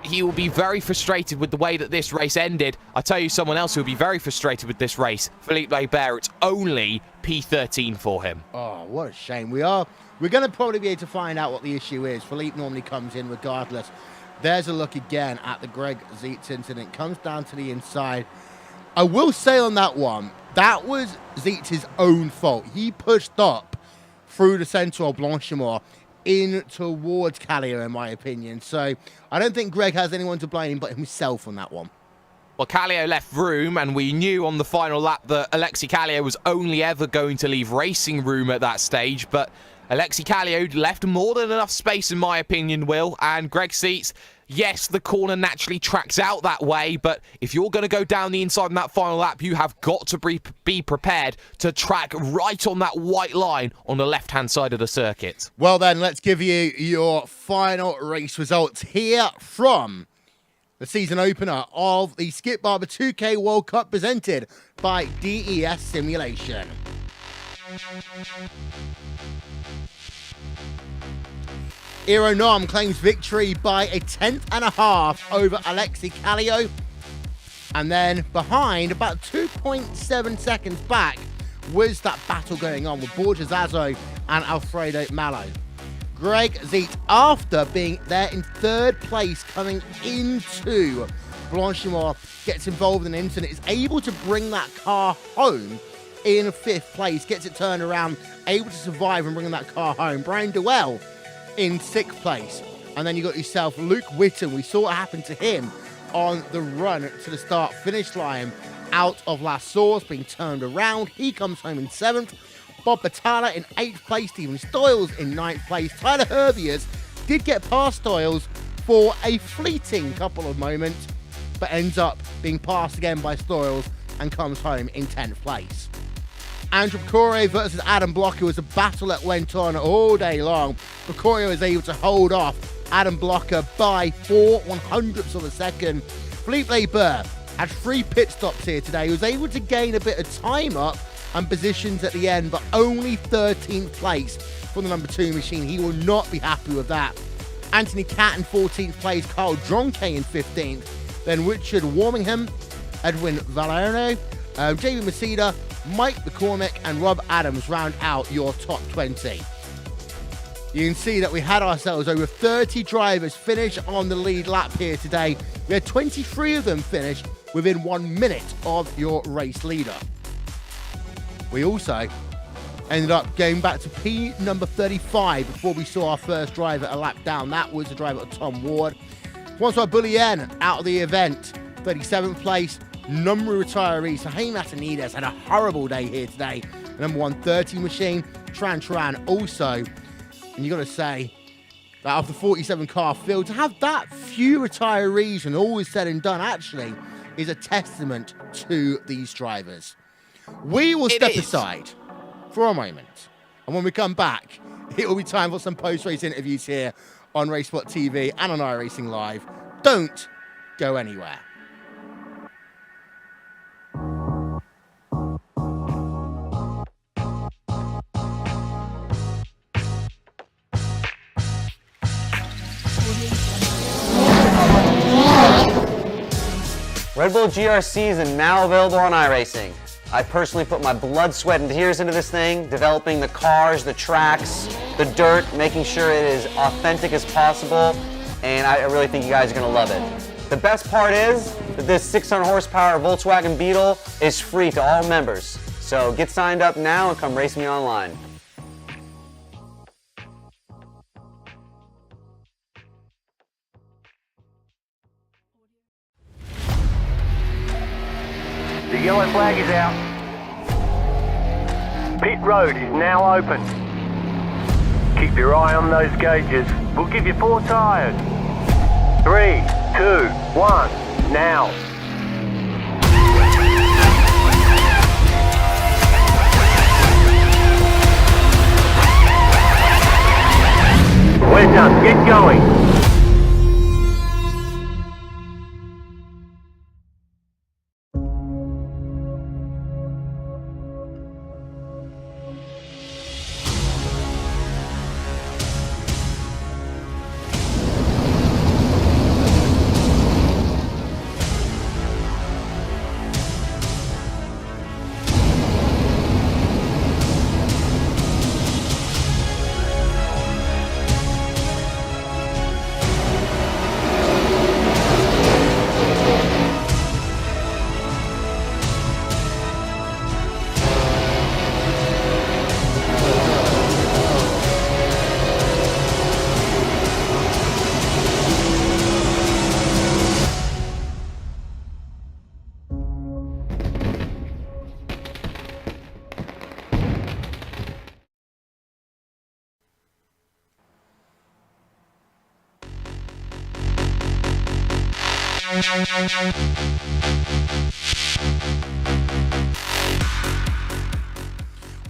he will be very frustrated with the way that this race ended. I tell you someone else who will be very frustrated with this race, Philippe Barber. It's only P13 for him. Oh, what a shame. We're going to probably be able to find out what the issue is. Philippe normally comes in regardless. There's a look again at the Greg Zeitz incident. Comes down to the inside. I will say on that one, that was Zeitz's own fault. He pushed up through the centre of Blanchimont in towards Kallio, in my opinion. So I don't think Greg has anyone to blame but himself on that one. Well, Kallio left room, and we knew on the final lap that Alexei Kallio was only ever going to leave racing room at that stage, but Alexei Kallio left more than enough space, in my opinion, Will, and Greg Zeitz, yes, the corner naturally tracks out that way, but if you're going to go down the inside in that final lap, you have got to be prepared to track right on that white line on the left-hand side of the circuit. Well then, let's give you your final race results here from the season opener of the Skip Barber 2K World Cup presented by DES Simulation. Aero Nom claims victory by a 10.5 over Alexei Kallio. And then behind, about 2.7 seconds back, was that battle going on with Borja Zazo and Alfredo Mallow. Greg Zeitz, after being there in 3rd place coming into Blanchimont, gets involved in an incident, is able to bring that car home in 5th place, gets it turned around, able to survive and bring that car home. Brian Dewell in 6th place. And then you got yourself Luke Witten. We saw what happened to him on the run to the start-finish line out of La Source, being turned around. He comes home in 7th. Bob Battaglia in 8th place, Stephen Stoyles in 9th place. Tyler Herbiers did get past Stoyles for a fleeting couple of moments, but ends up being passed again by Stoyles and comes home in 10th place. Andrew Picorio versus Adam Blocker was a battle that went on all day long. Picorio was able to hold off Adam Blocker by 4/100ths of a second. Philippe Leber had 3 pit stops here today. He was able to gain a bit of time up and positions at the end, but only 13th place for the number 2 machine. He will not be happy with that. Anthony Catt in 14th place, Carl Dronke in 15th, then Richard Warmingham, Edwin Valerno, JB Masida, Mike McCormick and Rob Adams round out your top 20. You can see that we had ourselves over 30 drivers finish on the lead lap here today. We had 23 of them finish within 1 minute of your race leader. We also ended up going back to P number 35 before we saw our first driver a lap down. That was the driver Tom Ward. Francois Bullion out of the event, 37th place. Number of retirees. So Jaime Matanides had a horrible day here today. The number 130 machine, Tran also. And you got to say that after 47 car field, to have that few retirees and all is said and done actually is a testament to these drivers. We will step aside for a moment. And when we come back, it will be time for some post-race interviews here on RaceSpotTV and on iRacing Live. Don't go anywhere. Red Bull GRC is now available on iRacing. I personally put my blood, sweat, and tears into this thing, developing the cars, the tracks, the dirt, making sure it is authentic as possible, and I really think you guys are going to love it. The best part is that this 600 horsepower Volkswagen Beetle is free to all members. So get signed up now and come race me online. The yellow flag is out. Pit road is now open. Keep your eye on those gauges. We'll give you 4 tyres. 3, 2, 1, now. We're done. Get going.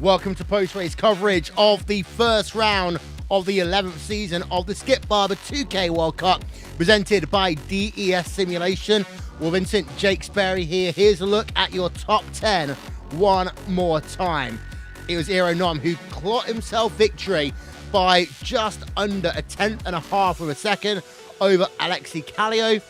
Welcome to post-race coverage of the first round of the 11th season of the Skip Barber 2K World Cup, presented by DES Simulation. Well, Vincent Jakesbury here. Here's a look at your top 10 one more time. It was Eero Nom who clocked himself victory by just under a 10.5 of a second over Alexi Kallio.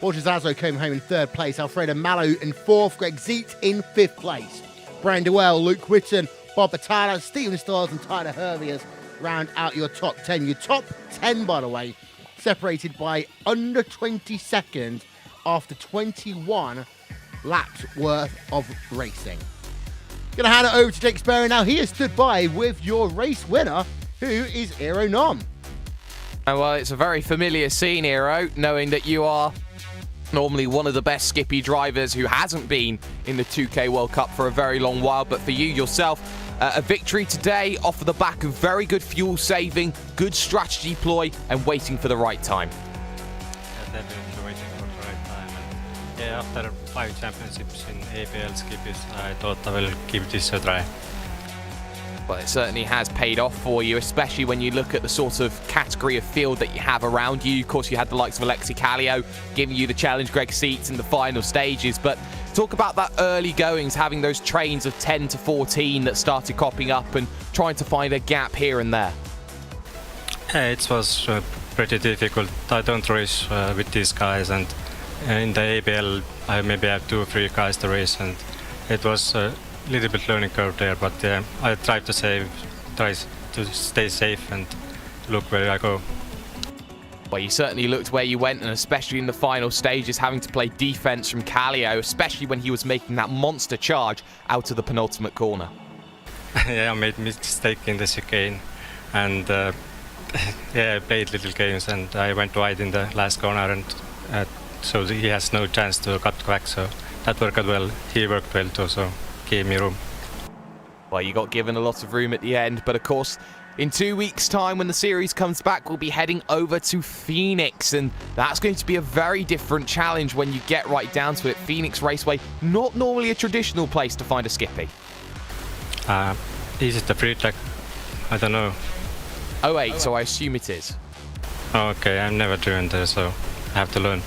Walter Zazo came home in 3rd place. Alfredo Malo in 4th. Greg Zeet in 5th place. Brian Dewell, Luke Whitten, Bob Battaglia, Stephen Stiles and Tyler Herviers round out your top 10. Your top 10, by the way, separated by under 20 seconds after 21 laps worth of racing. Going to hand it over to Jake Sparrow now. He has stood by with your race winner, who is Eero Nom. Well, it's a very familiar scene, Eero, knowing that you are normally one of the best Skippy drivers who hasn't been in the 2K World Cup for a very long while. But for you yourself, A victory today off of the back of very good fuel saving, good strategy ploy, and waiting for the right time. Yeah, definitely waiting for the right time. And yeah, after 5 championships in APL skippies, I thought I will give this a try. Well, it certainly has paid off for you, especially when you look at the sort of category of field that you have around you. Of course, you had the likes of Alexi Kallio giving you the challenge, Greg Seats in the final stages. But talk about that early goings, having those trains of 10 to 14 that started cropping up and trying to find a gap here and there. Yeah, it was pretty difficult. I don't race with these guys, and in the APL, I maybe have 2 or 3 guys to race, and it was little bit learning curve there, but I try to stay safe and look where I go. Well, you certainly looked where you went, and especially in the final stages, having to play defense from Kallio, especially when he was making that monster charge out of the penultimate corner. Yeah, I made mistake in the chicane, and yeah, I played little games, and I went wide in the last corner, and so he has no chance to cut back. So that worked well. He worked well too, so gave me room. Well, you got given a lot of room at the end, but of course, in 2 weeks' time, when the series comes back, we'll be heading over to Phoenix, and that's going to be a very different challenge when you get right down to it. Phoenix Raceway, not normally a traditional place to find a skippy. Is it a free track? I don't know. Oh wait, so I assume it is. Okay, I've never driven there, so I have to learn.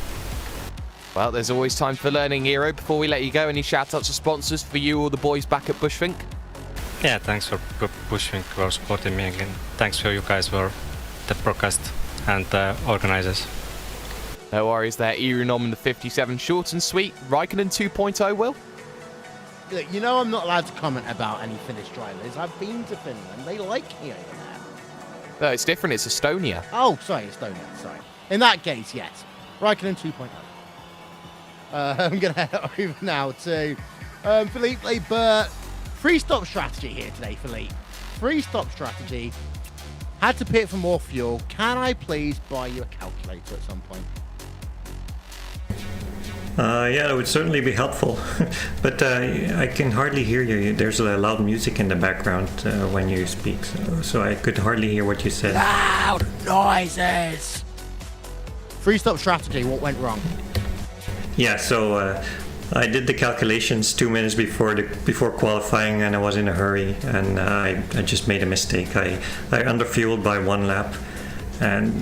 Well, there's always time for learning, Hero. Before we let you go, any shout-outs to sponsors for you or the boys back at Bushfink? Yeah, thanks for Bushfink for supporting me, and thanks for you guys for the broadcast and the organizers. No worries there. Irunom in the 57, short and sweet. Raikkonen 2.0, Will? Look, you know I'm not allowed to comment about any Finnish drivers. I've been to Finland. They like me over there. No, it's different. It's Estonia. Oh, sorry, Estonia. Sorry. In that case, yes. Raikkonen 2.0. I'm going to head over now to Philippe Lebert. Free-stop strategy here today, Philippe. Free-stop strategy. Had to pit for more fuel. Can I please buy you a calculator at some point? Yeah, that would certainly be helpful. But I can hardly hear you. There's a loud music in the background when you speak, so I could hardly hear what you said. Loud noises! Free-stop strategy, what went wrong? Yeah, so I did the calculations 2 minutes before qualifying, and I was in a hurry, and I just made a mistake. I underfueled by 1 lap, and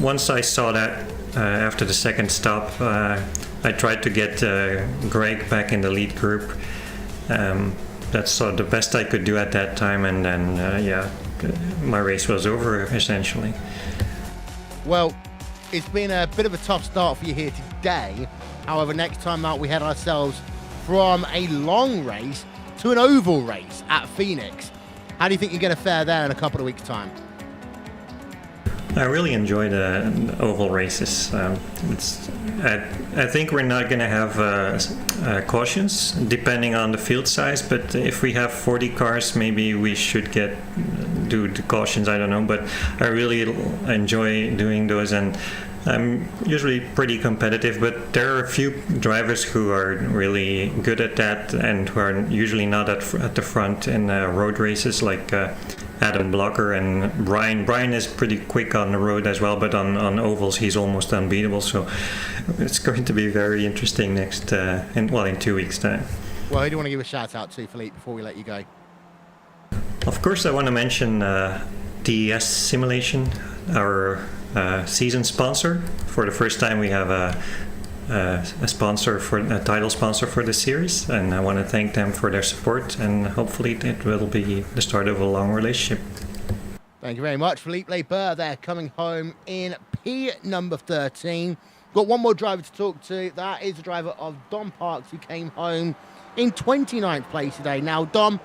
once I saw that after the second stop, I tried to get Greg back in the lead group. That's sort of the best I could do at that time, and then yeah, my race was over essentially. Well, it's been a bit of a tough start for you here today. However, next time out, we head ourselves from a long race to an oval race at Phoenix. How do you think you're going to fare there in a couple of weeks' time? I really enjoy the oval races. I think we're not going to have cautions depending on the field size, but if we have 40 cars, maybe we should do the cautions. I don't know, but I really enjoy doing those, and I'm usually pretty competitive, but there are a few drivers who are really good at that and who are usually not at the front in road races, like Adam Blocker and Brian. Brian is pretty quick on the road as well, but on ovals he's almost unbeatable, so it's going to be very interesting in 2 weeks' time. Well, who do you want to give a shout out to, Philippe, before we let you go? Of course, I want to mention DES Simulation, our season sponsor. For the first time, we have a title sponsor for the series, and I want to thank them for their support, and hopefully it will be the start of a long relationship. Thank you very much. Philippe Lebert there, coming home in P number 13. Got one more driver to talk to. That is the driver of Dom Parks, who came home in 29th place today. Now, Dom,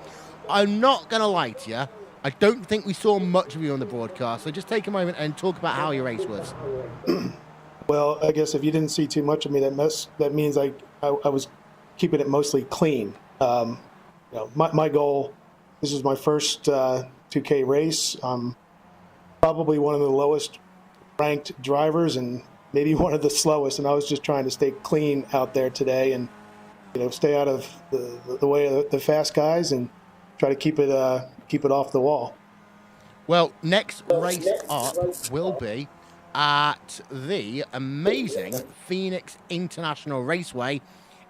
I'm not going to lie to you. I don't think we saw much of you on the broadcast, so just take a moment and talk about how your race was. Well, I guess if you didn't see too much of me, that means I was keeping it mostly clean. My goal, this is my first 2K race. I'm probably one of the lowest ranked drivers and maybe one of the slowest, and I was just trying to stay clean out there today and stay out of the way of the fast guys and try to keep it off the wall. Well, next race up will be at the amazing Phoenix International Raceway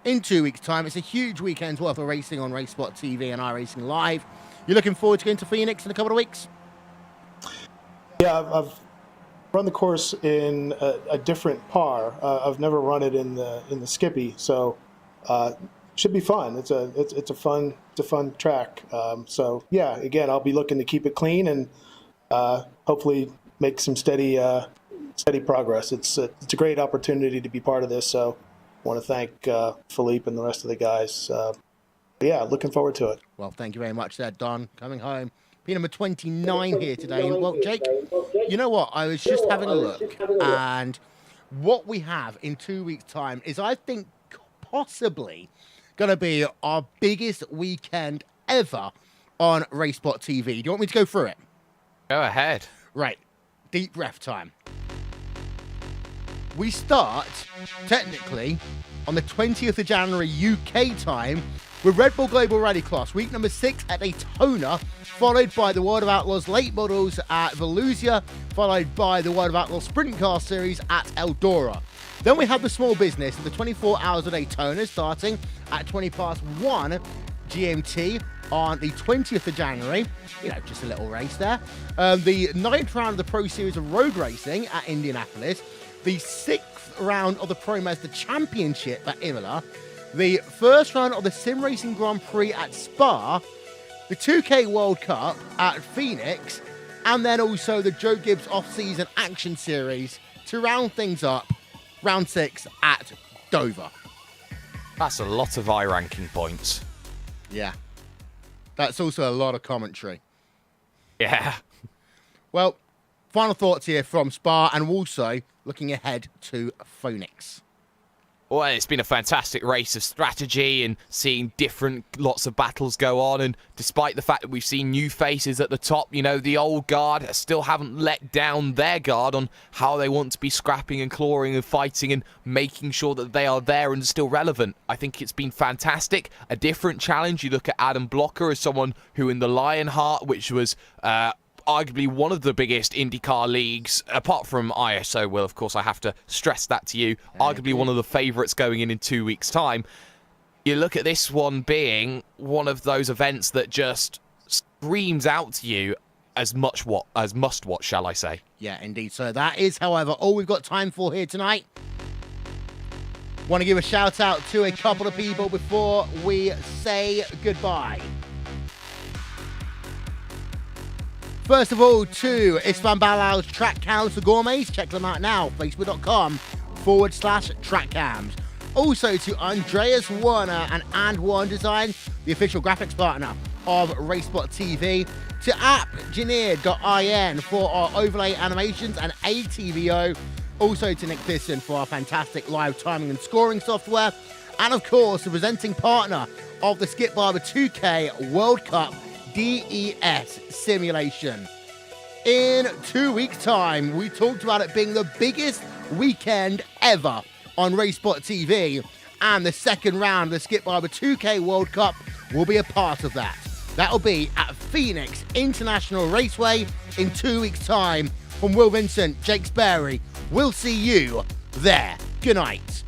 in 2 weeks' time. It's a huge weekend's worth of racing on RaceSpotTV and iRacing Live. You're looking forward to going to Phoenix in a couple of weeks? Yeah, I've run the course in a different par. I've never run it in the Skippy, so should be fun. It's a fun track. So yeah, again, I'll be looking to keep it clean and hopefully make some steady progress. It's a great opportunity to be part of this. So I want to thank Philippe and the rest of the guys. Yeah, looking forward to it. Well, thank you very much there, Don. Coming home. P number 29 here today. Well, Jake, you know what? I was just having a look, and what we have in 2 weeks' time is, I think, possibly going to be our biggest weekend ever on RaceSpotTV. Do you want me to go through it? Go ahead. Right. Deep breath time. We start, technically, on the 20th of January UK time with Red Bull Global Rallycross, week number 6 at Daytona, followed by the World of Outlaws late models at Volusia, followed by the World of Outlaws Sprint Car Series at Eldora. Then we have the small business of the 24 Hours of Daytona starting at 1 GMT on the 20th of January. You know, just a little race there. The 9th round of the Pro Series of Road Racing at Indianapolis. The 6th round of the Pro Mazda Championship at Imola. The first round of the Sim Racing Grand Prix at Spa. The 2K World Cup at Phoenix. And then also the Joe Gibbs Off-Season Action Series to round things up. Round 6 at Dover. That's a lot of I-ranking points. Yeah. That's also a lot of commentary. Yeah. Well, final thoughts here from Spa and also looking ahead to Phoenix. Well, it's been a fantastic race of strategy and seeing lots of battles go on. And despite the fact that we've seen new faces at the top, you know, the old guard still haven't let down their guard on how they want to be scrapping and clawing and fighting and making sure that they are there and still relevant. I think it's been fantastic. A different challenge. You look at Adam Blocker as someone who in the Lionheart, which was arguably one of the biggest IndyCar leagues, apart from ISO, well, of course, I have to stress that to you, arguably one of the favourites going in 2 weeks' time. You look at this one being one of those events that just screams out to you as must-watch, shall I say. Yeah, indeed. So that is, however, all we've got time for here tonight. Want to give a shout-out to a couple of people before we say goodbye. First of all, to Istvan Balal's Track Cams for Gourmets. Check them out now. Facebook.com/trackcams. Also to Andreas Werner and One Design, the official graphics partner of RaceSpotTV. To appgeneer.in for our overlay animations and ATVO. Also to Nick Thisson for our fantastic live timing and scoring software. And of course, the presenting partner of the Skip Barber 2K World Cup DES simulation. In 2 weeks' time, we talked about it being the biggest weekend ever on RaceSpotTV, and the second round of the Skip Barber 2K World Cup will be a part of that. That'll be at Phoenix International Raceway in 2 weeks' time. From Will Vincent, Jake Sperry, we'll see you there. Good night.